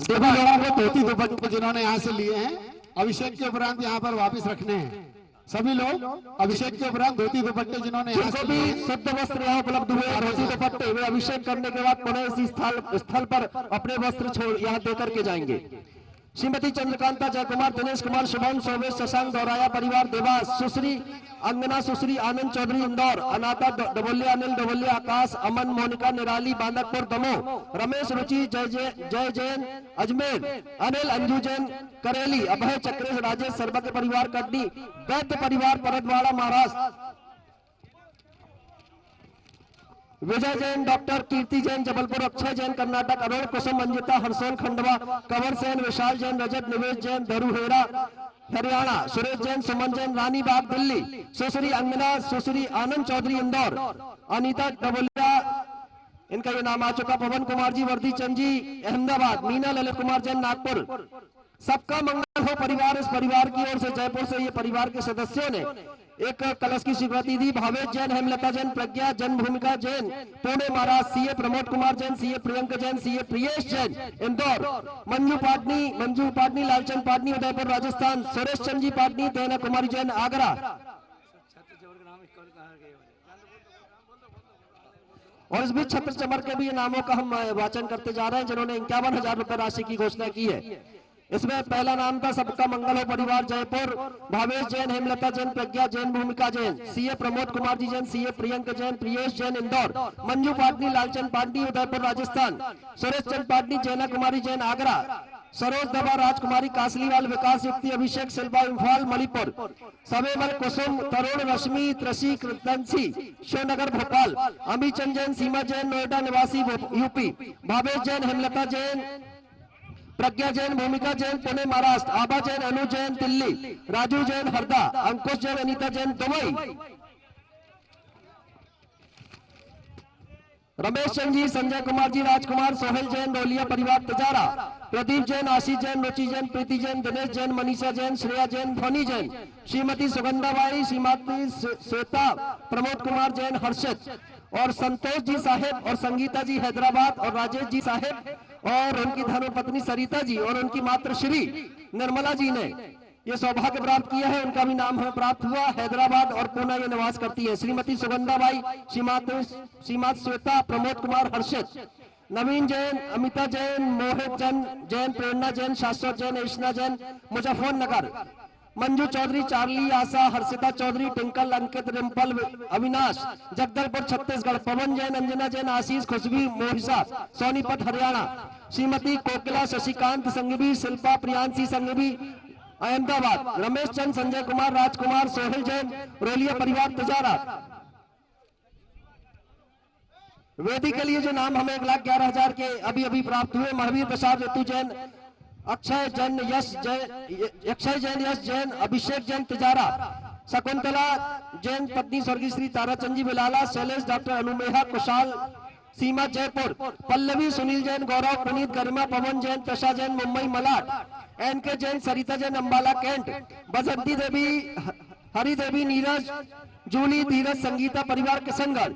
सभी लोगों को धोती दुपट्टे जिन्होंने यहाँ से लिए हैं अभिषेक के उपरांत यहाँ पर वापस रखने हैं। सभी लोग अभिषेक के उपरांत धोती दुपट्टे जिन्होंने जिनको भी शुद्ध वस्त्र यहाँ उपलब्ध हुए धोती दुपट्टे वे अभिषेक करने के बाद पुनः इसी स्थल पर अपने वस्त्र छोड़ यहाँ देकर के जाएंगे। श्रीमती चंद्रकांता, जयकुमार, दिनेश कुमार, शुभम, सोमेश, शशांक, दौराया परिवार देवास, सुश्री अंगना, सुश्री आनंद चौधरी इंदौर, अनाथा डबोलिया, अनिल डबोलिया, आकाश, अमन, मोनिका निराली बांदकपुर दमोह, रमेश, रुचि, जय जैन अजमेर, अनिल, अंजू जैन करेली, अभय, चक्रेश, राजेश सर्वा के परिवार कटनी, वैद्य परिवार परतवाड़ा महाराष्ट्र, विजय जैन, डॉक्टर कीर्ति जैन जबलपुर, अक्षय जैन कर्नाटक, अरुण, कुसुम, मंजिता, हरसोन खंडवा, कंवर सेन, विशाल जैन रजत, निवेश जैन धरुहेरा हरियाणा, सुरेश जैन, सुमन जैन रानीबाग दिल्ली, सुश्री अंगना, सुश्री आनंद चौधरी इंदौर, अनीता डबोलिया इनका ये नाम आ चुका, पवन कुमार जी, वर्दी चंद जी अहमदाबाद, मीना ललित कुमार जैन नागपुर। सबका मंगल हो परिवार, इस परिवार की ओर से जयपुर से ये परिवार के सदस्यों ने एक कलश की स्वीकृति दी। Bhavesh Jain, Hemlata Jain, Pragya Jain, Bhumika Jain Pune Maharashtra, CA Pramod Kumar Jain, CA Priyanka Jain, CA Priyesh Jain Indore, Manju Patni, Lalchand Patni Udaipur Rajasthan, Suresh Chand ji Patni, Dena Kumari Jain Agra. और इस बीच छत्र चमर के भी नामों का हम वाचन करते जा रहे हैं जिन्होंने 51,000 रुपए राशि की घोषणा की है। इसमें पहला नाम था सबका मंगल हो परिवार जयपुर, भावेश जैन, हेमलता जैन, प्रज्ञा जैन, भूमिका जैन, सीए प्रमोद कुमार जी जैन, सीए प्रियंका जैन, प्रियेश जैन इंदौर, मंजू पाटनी, लालचंद पाटनी उदयपुर राजस्थान, सुरेश चंद पाटनी, जैना कुमारी जैन आगरा, सरोज दबा, राजकुमारी कासलीवाल, विकास युक्ति, अभिषेक शिल्पा इम्फाल मणिपुर, सवेमल, कुसुम, तरुण, रश्मि, त्रसी, कृतंसी शिवनगर भोपाल, अमी चंद जैन, सीमा जैन नोएडा निवासी यूपी, भावेश जैन, हेमलता जैन, प्रज्ञा जैन, भूमिका जैन पुणे महाराष्ट्र, आभा जैन, अनु जैन दिल्ली, राजू जैन हरदा, अंकुश जैन, अनीता जैन दुबई, रमेश चंद जी, संजय कुमार जी, राजकुमार, सोहेल जैन, रोलिया परिवार तजारा, प्रदीप जैन, आशीष जैन, रुचि जैन, प्रीति जैन, दिनेश जैन, मनीषा जैन, श्रेया जैन, ध्वनि जैन, श्रीमती सुगंधाबाई, श्रीमती श्वेता, प्रमोद कुमार जैन हर्षित, और संतोष जी साहेब और संगीता जी हैदराबाद, और राजेश जी साहेब और उनकी धर्मपत्नी सरिता जी और उनकी मातृश्री निर्मला जी ने ये सौभाग्य प्राप्त किया है। उनका भी नाम हमें प्राप्त हुआ। हैदराबाद और पुणे ये निवास करती है। श्रीमती सुगंधाबाई, श्रीमती श्वेता, प्रमोद कुमार हर्षित, नवीन जैन, अमिता जैन, मोहित जैन, प्रेरणा जैन, शाश्वत जैन, ईशना जैन, मुजफ्फरनगर। मंजू चौधरी, चार्ली, आशा, हर्षिता चौधरी, टिंकल, अंकित, रिंपल, अविनाश, जगदलपुर छत्तीसगढ़। पवन जैन, अंजना जैन, आशीष, खुशबू, मोहिसा, सोनीपत हरियाणा। श्रीमती कोकिला, शशिकांत संघवी, शिल्पा, प्रियांशी संघवी, अहमदाबाद। रमेश चंद, संजय कुमार, राजकुमार, सोहेल जैन, रोलिया परिवार, तिजारा। वेदी के लिए जो नाम हमें 1,11,000 के अभी अभी प्राप्त हुए, महावीर प्रसाद, ऋतु जैन, अक्षय जैन, यश जैन, अभिषेक जैन, तिजारा। शकुंतला जैन, पत्नी स्वर्गीय श्री ताराचंद जी बिलाला। शैलेश, डॉक्टर अनुमेहा, कुशाल, सीमा, जयपुर। पल्लवी, सुनील जैन, गौरव, पुनीत, गरिमा, पवन जैन, तशा जैन, मुंबई मलाड। एनके जैन, सरिता जैन, अंबाला कैंट। बसंती देवी, हरिदेवी, नीरज, जूली, धीरज, संगीता परिवार, किशनगढ़।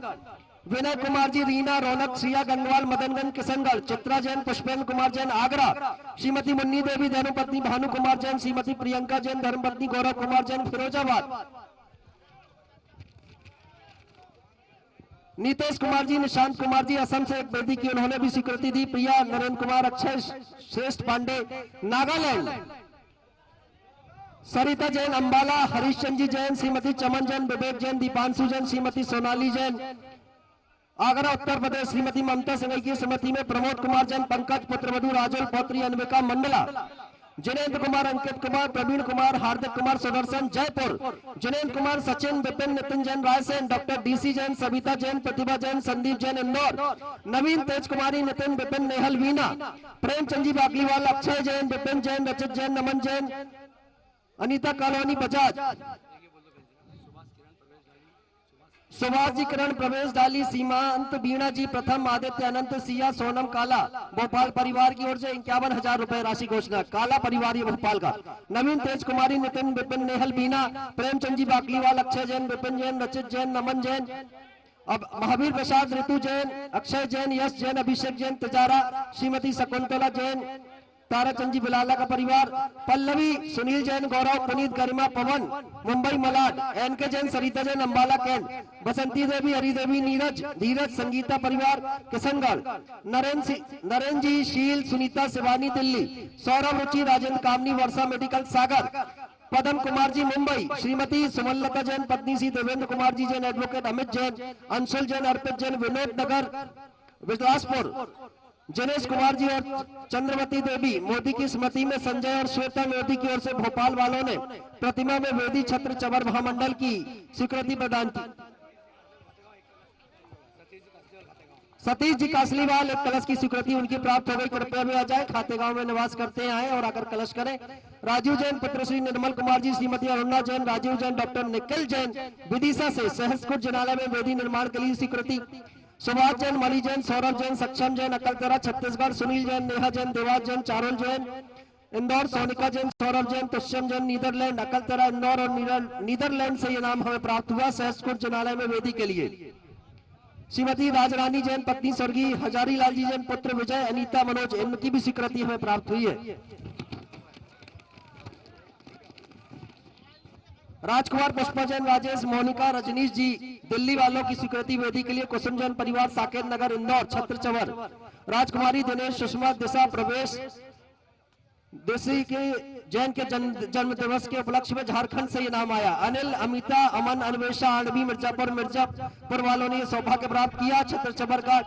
विनय कुमार जी, रीना, रौनक, श्रिया गंगवाल, मदनगंज, किशनगढ़। चित्रा जैन, पुष्पेंद्र कुमार जैन, आगरा। श्रीमती मुन्नी देवी, धर्मपत्नी भानु कुमार जैन। श्रीमती प्रियंका जैन, धर्मपत्नी गौरव कुमार जैन, फिरोजाबाद। नीतेश कुमार जी, निशांत कुमार जी, असम से एक वेदी की उन्होंने भी स्वीकृति दी। प्रिया, नरेंद्र कुमार, अक्षय श्रेष्ठ पांडे, नागालैंड। सरिता जैन, अंबाला। हरीशचंद जी जैन, श्रीमती चमन जैन, विवेक जैन, दीपांशु जैन, श्रीमती सोनाली जैन, आगरा उत्तर प्रदेश। श्रीमती ममता सिंह की स्मृति में प्रमोद कुमार जैन, पंकज, पुत्रवधु राजोल, पौत्री अनविका, मंडला। जिनेन्द्र कुमार, अंकित कुमार, प्रवीण कुमार, हार्दिक कुमार, सुदर्शन, जयपुर। जिनेन्द्र कुमार, सचिन, विपिन, नितिन जैन, रायसेन। डॉक्टर डीसी जैन, सविता जैन, प्रतिभा जैन, संदीप जैन, इंदौर। नवीन, तेज कुमारी, नितिन, विपिन, नेहल, वीना। प्रेमचंद जी बागलीवाल, अक्षय जैन, विपिन जैन, रचित जैन, नमन जैन, अनीता कॉलोनी, बजाज। सुभाष जी, किरण, प्रवेश डाली, सीमांत, बीणा जी, प्रथम, आदित्य, अनंत, सिया, सोनम, काला। भोपाल परिवार की ओर से 51,000 रुपए राशि घोषणा, काला परिवार ये भोपाल का। नवीन, तेज कुमारी, नितिन, विपिन, नेहल, बीना। प्रेमचंद जी बागलीवाल, अक्षय जैन, विपिन जैन, रचित जैन, नमन जैन। अब महावीर प्रसाद, ऋतु जैन, अक्षय जैन, यश जैन, अभिषेक जैन, तिजारा। श्रीमती शकुंतला जैन, ताराचंद जी बिलाला का परिवार। पल्लवी, सुनील जैन, गौरव, पुनीत, गरिमा, पवन, मुंबई मलाड। एनके जैन, सरिता जैन, अंबाला कैंट। बसंती देवी, हरिदेवी, नीरज, धीरज, संगीता परिवार, किशनगढ़। नरेंद्र जी, शील, सुनीता, शिवानी, दिल्ली। सौरभ, रुचि, राजेंद्र, कामनी, वर्षा मेडिकल, सागर। पदम कुमार जी, मुंबई। श्रीमती सुमलता जैन, पत्नी सी देवेंद्र कुमार जी जैन, एडवोकेट अमित जैन। अंशुल जैन, अर्पित जैन, विनोद नगर, विलासपुर। जनेश कुमार जी और चंद्रवती देवी, मोदी की स्मृति में संजय और श्वेता मोदी की ओर से भोपाल वालों ने प्रतिमा में वेदी छत्र चवर महामंडल की स्वीकृति प्रदान की। सतीश जी कासलीवाल, एक कलश की स्वीकृति उनकी प्राप्त हो गई। कृपया भी आ जाए, खातेगांव में निवास करते आए और आकर कलश करें। राजीव जैन, पुत्र श्री निर्मल कुमार जी, श्रीमती अरुणा जैन, राजीव जैन, डॉक्टर निखिल जैन, विदिशा से सहस्कुट जनालय में वेदी निर्माण के लिए स्वीकृति। सुभाष जैन, मणि जैन, सौरभ जैन, सक्षम जैन, अकलतरा छत्तीसगढ़। सुनील जैन, नेहा जैन, देवास जैन, चारोल जैन, इंदौर। सोनिका जैन, सौरभ जैन, तुष्यम जैन, नीदरलैंड, अकलतरा, इंदौर और नीदरलैंड से ये नाम हमें प्राप्त हुआ सहस्कुट जनालय में वेदी के लिए। श्रीमती राजरानी जैन, पत्नी स्वर्गीय हजारी लाल जी जैन, पुत्र विजय, अनीता, मनोज, इनकी भी स्वीकृति हमें प्राप्त हुई है। राजकुमार, पुष्पा जैन, राजेश, मोनिका, रजनीश जी, दिल्ली वालों की स्वीकृति वेदी के लिए। कुसुम जैन परिवार, साकेत नगर, इंदौर, छत्र चवर। राजकुमारी, दिनेश, सुषमा, दिशा, प्रवेश देसी के जैन के जन्म दिवस के उपलक्ष्य में झारखंड से ये नाम आया। अनिल, अमिता, अमन, अन्वेषा, आणवी, मिर्जापुर वालों ने सौभाग्य प्राप्त किया। छत्र चबर का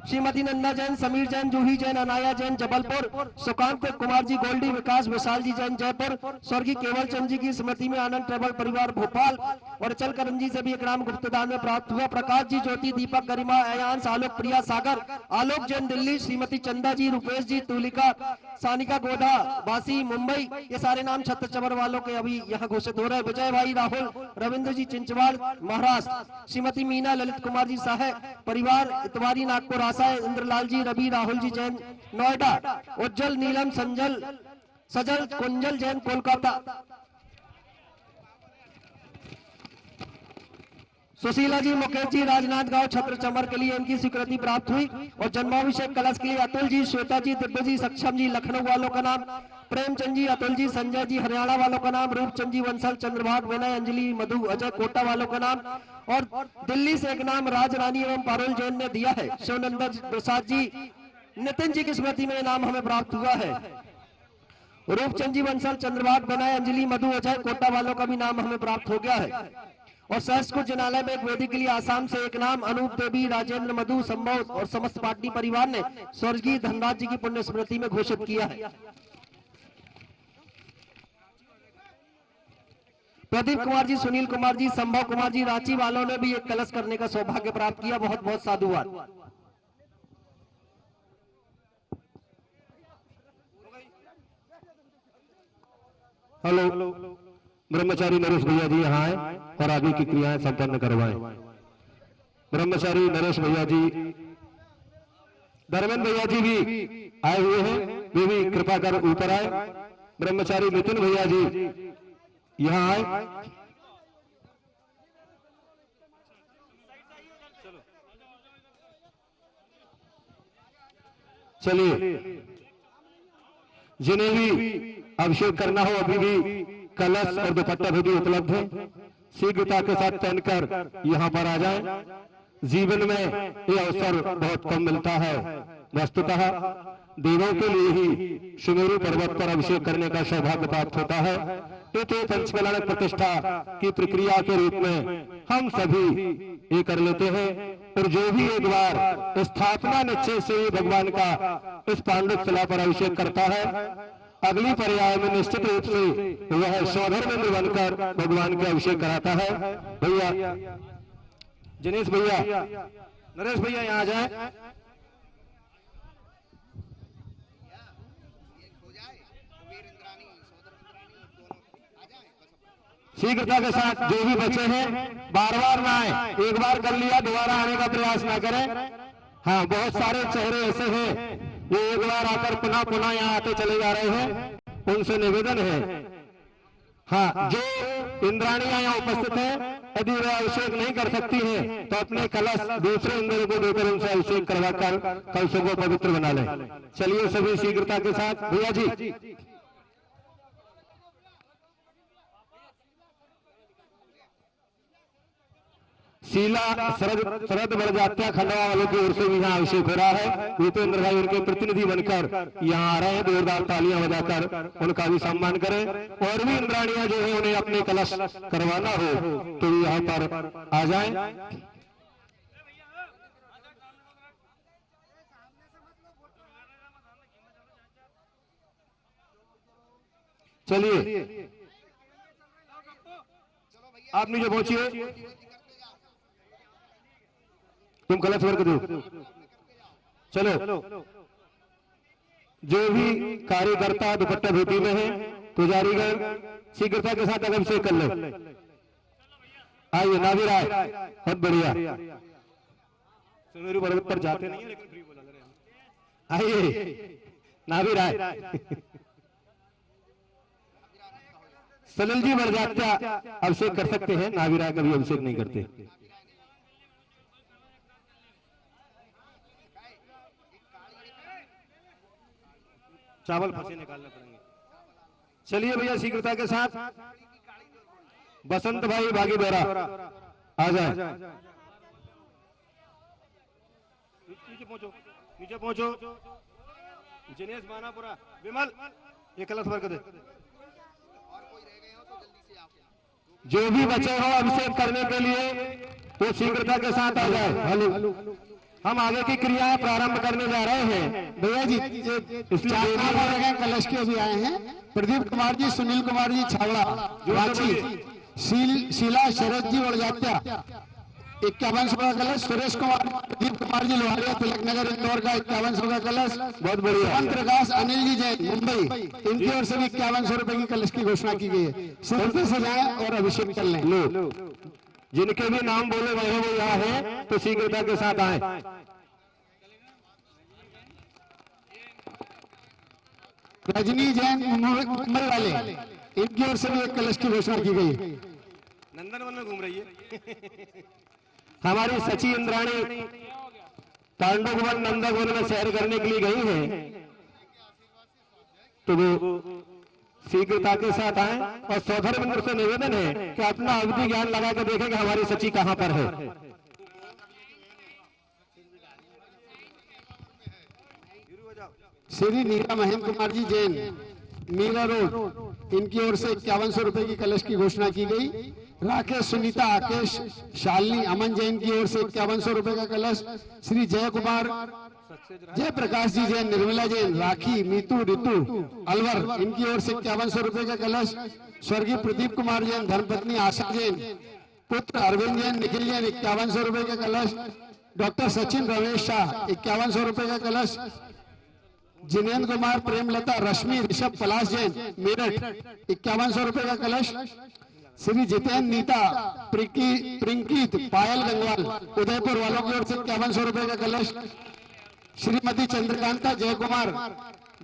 श्रीमती नंदा जैन, समीर जैन, जूही जैन, अनाया जैन, जबलपुर। सुकांत कुमार जी, गोल्डी, विकास, विशाल जी जैन, जयपुर। स्वर्गीय केवल चंद जी की स्मृति में आनंद ट्रेवल परिवार, भोपाल। और चल करण जी से भी एक नाम गुप्तदान में प्राप्त हुआ। प्रकाश जी, ज्योति, दीपक, गरिमा, अयांश, आलोक, प्रिया, सागर। आलोक जैन, दिल्ली। श्रीमती चंदा जी, रुपेश जी, तुलिका, सानिका, गोधा, बासी, मुंबई। ये सारे नाम छत्र चबर वालों के अभी यहाँ घोषित हो रहे हैं। विजय भाई, राहुल, रविंद्र जी, चिंचवाड़, महाराष्ट्र। श्रीमती मीना, ललित कुमार जी, साहे परिवार, इतवारी, नागपुर, इंद्रलाल जी, रवि, राहुल जी जैन, नोएडा। उज्जवल, नीलम, सजल, कुंजल जैन, कोलकाता। सुशीला जी, मुकेश जी, राजनांदगांव, छत्र चमर के लिए इनकी स्वीकृति प्राप्त हुई। और जन्माभिषेक कलश के लिए अतुल जी, श्वेता जी, दिव्य जी, सक्षम जी, लखनऊ वालों का नाम। प्रेमचंद जी, अतुल जी, संजय जी, हरियाणा वालों का नाम। रूपचंद जी, वंसल, चंद्रभाग, विनय, अंजलि, मधु, अजय, कोटा वालों का नाम। और दिल्ली से एक नाम राज रानी एवं पारुल जैन ने दिया है। शिवनंदन प्रसाद जी, नितिन जी की स्मृति में इनाम हमें प्राप्त हुआ है। रूपचंद जी बंसल, चंद्रभाग बनाए, अंजलि, मधु, अजय, कोटा वालों का भी नाम हमें प्राप्त हो गया है। और सहस्कुट जिनालय में एक वेदी के लिए आसाम से एक नाम अनूप देवी, राजेंद्र, मधु, संभव और समस्त पाटनी परिवार ने स्वर्गीय धनराज जी की पुण्य स्मृति में घोषित किया है। प्रदीप कुमार जी, सुनील कुमार जी, संभव कुमार जी, रांची वालों ने भी एक कलश करने का सौभाग्य प्राप्त किया। बहुत बहुत साधुवाद। हेलो, ब्रह्मचारी नरेश भैया जी यहाँ आए और आगे की क्रियाएं संपन्न करवाएं। ब्रह्मचारी नरेश भैया जी, धर्मेंद्र भैया जी भी आए हुए हैं, वे भी कृपा कर ऊपर आए। ब्रह्मचारी नितिन भैया जी यहाँ आए। चलिए, जिन्हें भी अभिषेक करना हो अभी भी कलश और दुपट्टा भी उपलब्ध है। शीघ्रता के साथ पहनकर यहाँ पर आ जाएं। जीवन में ये अवसर बहुत कम मिलता है। वस्तुतः देवों के लिए ही सुमेरु पर्वत पर अभिषेक करने का सौभाग्य प्राप्त होता है। तो पंचकल्याण प्रतिष्ठा की प्रक्रिया के रूप में हम सभी ये कर लेते हैं। और जो भी एक बार स्थापना निश्चय से भगवान का इस पांडुक शिला पर अभिषेक करता है, अगली पर्याय में निश्चित रूप से वह स्वधर्मेंद्र बनकर भगवान के अभिषेक कराता है। भैया दिनेश भैया, नरेश भैया यहाँ आ जाए। शीघ्रता के साथ जो भी बचे हैं बार बार ना आए, एक बार कर लिया दोबारा आने का प्रयास ना करें। हाँ, बहुत सारे चेहरे ऐसे हैं जो एक बार आकर पुनः पुनः यहाँ आते चले जा रहे हैं। उनसे निवेदन है, हाँ, जो इंद्राणियां यहाँ उपस्थित हैं, यदि वे अभिषेक नहीं कर सकती हैं तो अपने कलश दूसरे इंद्र को देकर उनसे अभिषेक करवाकर कलशों को पवित्र बना लें। चलिए सभी शीघ्रता के साथ। भैया जी, शीला शरद बरजात्या खंडवा वालों की ओर से भी यहाँ अभिषेक हो रहा है। भूपेंद्र भाई उनके प्रतिनिधि बनकर यहाँ आ रहे हैं। जोरदार तालियां बजाकर उनका भी सम्मान करें। और भी इंद्राणियां जो है उन्हें अपने कलश करवाना हो तो यहाँ पर आ जाएं। चलिए, आप नीचे पहुंचिए, तुम कलश वर्ग दो। चलो, जो भी कार्यकर्ता दुपट्टा धोती में है, पुजारीगण शीघ्रता के साथ अभिषेक कर लो। आइए, नाविर आए, बहुत बढ़िया। सुमेरु पर्वत पर जाते नहीं है लेकिन फ्री बोला रहे। आइए, नाविर आए। सलिल जी बरजात्या अभिषेक कर सकते हैं, नाविरा कभी अभिषेक नहीं करते। चावल फंसे निकालने पड़ेंगे। चलिए भैया, शीघ्रता के साथ बसंत भाई भागी बेरा आ जाए। नीचे पहुंचो, नीचे पहुंचो। जिनेश बानापुरा, विमल, ये कलश वर्ग दे। जो भी बचे हो अभिषेक करने के लिए वो शीघ्रता के साथ आ जाए। हेलो, हम आगे की क्रियाएं प्रारंभ करने जा रहे हैं। भैया जी, कलश के भी आए हैं। प्रदीप कुमार जी, सुनील कुमार जी छावड़ा रांची, शीला शरद जी बड़जात्या 5100 का कलश, सुरेश कुमार, प्रदीप कुमार जी लोहारिया तिलक नगर इंदौर का 5100 का कलश, बहुत बढ़िया। प्रकाश अनिल जी जैन मुंबई, इनकी ओर से भी 5100 रुपए की कलश की घोषणा की गई है। शीघ्रता से जाएं और अभिषेक कर लें। लो, जिनके भी नाम बोले वही वो यहाँ है तो शीघ्रता के साथ आए। रजनी जैन मुंबई वाले, इनकी ओर से भी एक कलश की घोषणा की गई है। नंदनवन में घूम रही है। हमारी सची इंद्राणी पांडुवन नंदवन में सैर करने के लिए गई है तो वो शीघ्रता के साथ आए। और सौधर्मेंद्र से निवेदन है कि अपना अवधि ज्ञान लगा के देखें कि हमारी सची कहां पर है। श्री नीरा महेंद्र कुमार जी जैन, मीरा रोड, इनकी ओर से 5100 रुपए की कलश की घोषणा की गई। राकेश सुनीता आकेश शालिनी अमन जैन की ओर से 5100 रुपए का कलश। श्री जय कुमार जय प्रकाश जी जैन, निर्मला जैन, राखी, मीतू, ऋतु, अलवर, इनकी ओर से 5100 रुपए का कलश। स्वर्गीय प्रदीप कुमार जैन, धर्मपत्नी आशा जैन, पुत्र अरविंद जैन, निखिल जैन, 5100 रुपए का कलश। डॉक्टर सचिन रमेश शाह, 5100 रुपए का कलश। जिनेन्द्र कुमार, प्रेमलता, रश्मि, ऋषभ पलाश जैन, मेरठ, 5100 रुपए का कलश। श्री जितेंद्र नीता, प्रिंकीत, पायल गंगवाल, उदयपुर वालों की ओर से 5100 रुपए का कलश। श्रीमती चंद्रकांता जयकुमार,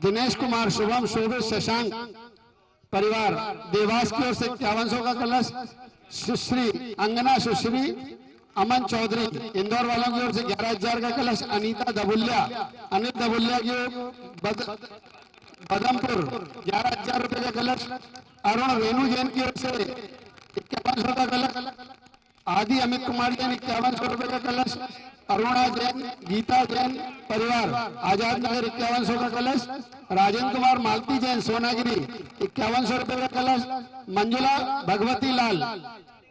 दिनेश कुमार, शुभम, शोभित, शशांक परिवार देवास की ओर से 5100 का कलश। सुश्री अंगना, सुश्री अमन चौधरी, इंदौर वालों की ओर से 11000 का कलश। अनीता दबुल्ला, अनिल दबुल्ला की बदमपुर, 11000 रुपए का कलश। अरुण रेणु जैन की ओर से 5100 का कलश। आदि अमित कुमार जैन, 5100 रुपए का कलश। अरुणा जैन, गीता जैन परिवार आजाद नगर, 5100 का कलश। राजेंद्र कुमार मालती जैन, सोनागिरी, 5100 रुपए का कलश। मंजुला भगवती लाल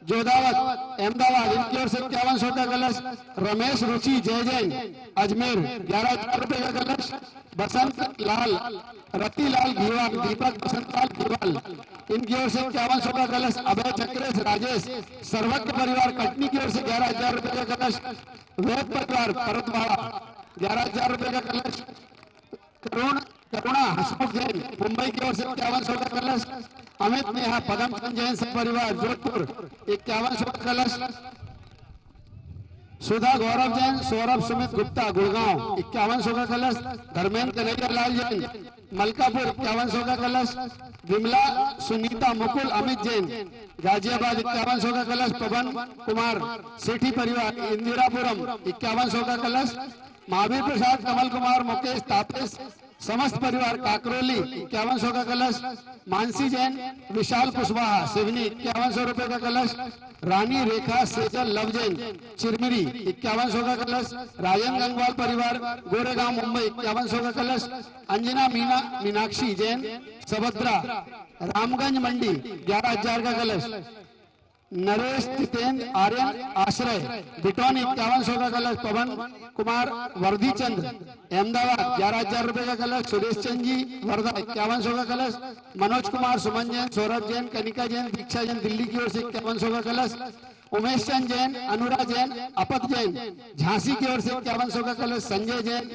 जोधावत, अहमदाबाद, इनकी ओर से 5100 का कलश। रमेश रुचि जय जैन, अजमेर, 11000 रुपए का कलश। बसंत लाल, रतिलाल घीवाल, दीपक बसंतलाल घीवाल, इनकी ओर से 5100 का कलश। अभय चक्रेश राजेश, सर्वज्ञ परिवार कटनी की ओर से 11000 रुपए का कलश। वेद परिवार परतवाड़ा, 11000 रुपए का कलश। करुणा हसमुख जैन, मुंबई की ओर से 5100 का कलश। अमित नेहा पदमचंद जैन से परिवार जोधपुर, 5100 का कलश। सुधा गौरव जैन, सौरभ सुमित गुप्ता गुड़गांव, 5100 का कलश। धर्मेंद्र कन्हैया लाल जैन, मलकापुर, 5100 का कलश। विमला सुनीता मुकुल अमित जैन, गाजियाबाद, 5100 का कलश। पवन कुमार सेठी परिवार इंदिरापुरम, 5100 का कलश। महावीर प्रसाद, कमल कुमार, मुकेश, तापेश समस्त परिवार काकरोली, 5100 का कलश। मानसी जैन, विशाल कुशवाहा सिवनी, 5100 रुपए का कलश। रानी रेखा सेजल लव जैन, चिरमिरी, 5100 का कलश। राजेंद्र गंगवाल परिवार गोरेगांव मुंबई, 5100 का कलश। अंजना मीनाक्षी जैन, सबद्रा रामगंज मंडी, 11000 का कलश। नरेश जितेंद्र आर्यन आश्रय बिटौनी, 5100 का कलश। पवन कुमार वर्दी चंद अहमदाबाद, 11000 रुपए का कलश। सुरेश चंद जी वर्धा, 5100 का कलश। मनोज कुमार, सुमन जैन, सौरभ जैन, कनिका जैन, दीक्षा जैन दिल्ली की ओर से 5100 का कलश। उमेश चंद जैन, अनुरा जैन, अपत जैन झांसी की ओर से 5100 का कलश। संजय जैन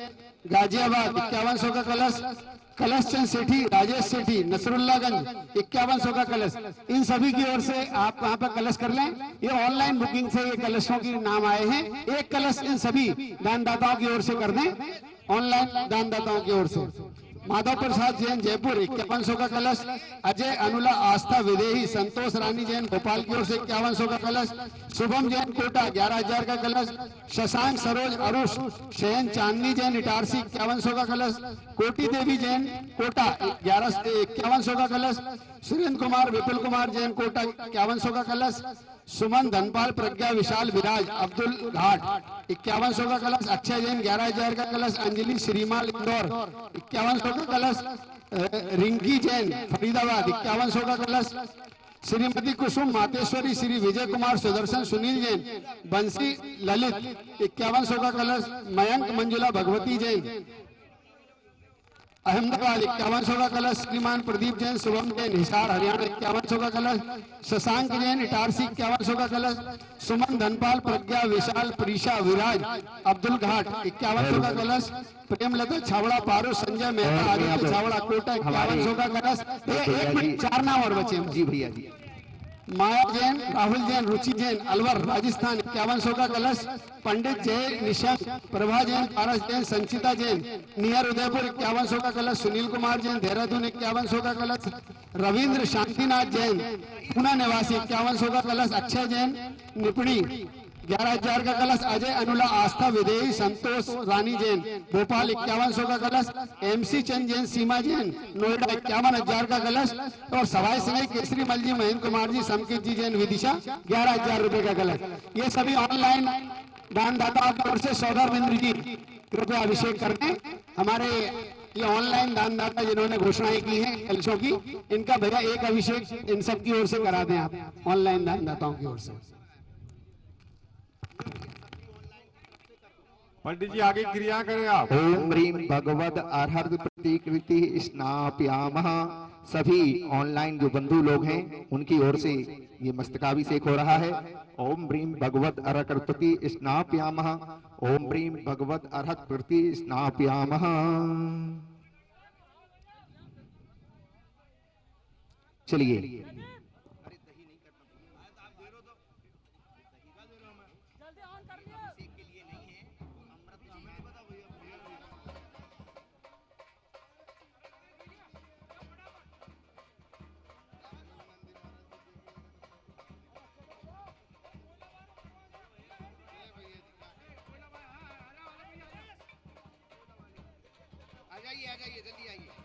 गाजियाबाद, 5100 का कलश। कलश चंद सेठी, राजेश सेठी नसरुल्लागंज, 5100 का कलश। इन सभी की ओर से आप वहां पर कलश कर लें। ये ऑनलाइन बुकिंग से ये कलशों के नाम आए हैं। एक कलश इन सभी दानदाताओं की ओर से कर दें, ऑनलाइन दानदाताओं की ओर से। माधव प्रसाद जैन जयपुर, 5100 का कलश। अजय अनुला आस्था विदेही, संतोष रानी जैन भोपाल की ओर से 5100 का कलश। शुभम जैन कोटा, 11000 का कलश। शशांक सरोज अरुष शयन चांदनी जैन इटारसी, 5100 का कलश। कोटी देवी जैन कोटा, 5100 का कलश। सुरेंद्र कुमार विपुल कुमार जैन कोटा, 5100 का कलश। सुमन धनपाल प्रज्ञा विशाल विराज अब्दुल घाट, 5100 का कलश। अक्षय जैन, 11000 का कलश। अंजलि श्रीमाल इंदौर, 5100 का कलश। रिंकी जैन फरीदाबाद, 5100 का कलश। श्रीमती कुसुम मातेश्वरी, श्री विजय कुमार सुदर्शन, सुनील जैन बंसी ललित, 5100 का कलश। मयंक मंजुला भगवती जैन अहमदाबाद, 5100 का कलश। श्रीमान प्रदीप जैन शुभम जैन हिसार हरियाणा, 5100 का कलश। शशांक जैन इटारसी, 5100 का कलश। सुमन धनपाल प्रज्ञा विशाल प्रीशा विराज अब्दुल घाट, 5100 का कलश। प्रेमलता छावड़ा पारू संजय मेहता आदित्य छावड़ा कोटा, 5100 का कलश। एक मिनट, 4 नाम और बचे जी भैया जी। माया जैन, राहुल जैन, रुचि जैन अलवर राजस्थान, 5100 का कलश। पंडित जय निशंक, प्रभा जैन, पारस जैन, संचिता जैन नियर उदयपुर, 5100 का कलश। सुनील कुमार जैन देहरादून, 5100 का कलश। रविंद्र शांतिनाथ जैन पुणे निवासी, 5100 का कलश। अक्षय जैन निपणी, 11000 का कलश। अजय अनुला आस्था विदेही, संतोष रानी जैन भोपाल, 5100 का कलश। एमसी चंद जैन, सीमा जैन नोएडा, 51000 का कलश। और सवाई सिंह केसरी मल जी, महेंद्र कुमार जी, समकित जी जैन विदिशा, 11000 रुपए का कलश। ये सभी ऑनलाइन दानदाताओं की ओर से। सौदार बिंद्र जी कृपया अभिषेक कर दें। हमारे ये ऑनलाइन दानदाता जिन्होंने घोषणाएं की हैं कलशों की, इनका भैया एक अभिषेक इन सब की ओर से करा दें आप, ऑनलाइन दानदाताओं की ओर से। पंडित जी आगे क्रिया करें आप। ओम ह्रीम भगवद अर्हत प्रतिकृति स्नापयामः। सभी ऑनलाइन जो बंधु लोग हैं उनकी ओर से ये मस्तकाभिषेक हो रहा है। ओम ह्रीम भगवद अर्हत प्रति स्नापयामः। ओम ह्रीम भगवद अर्हत प्रति स्नापयामः। चलिए आ जाइए जल्दी आइए।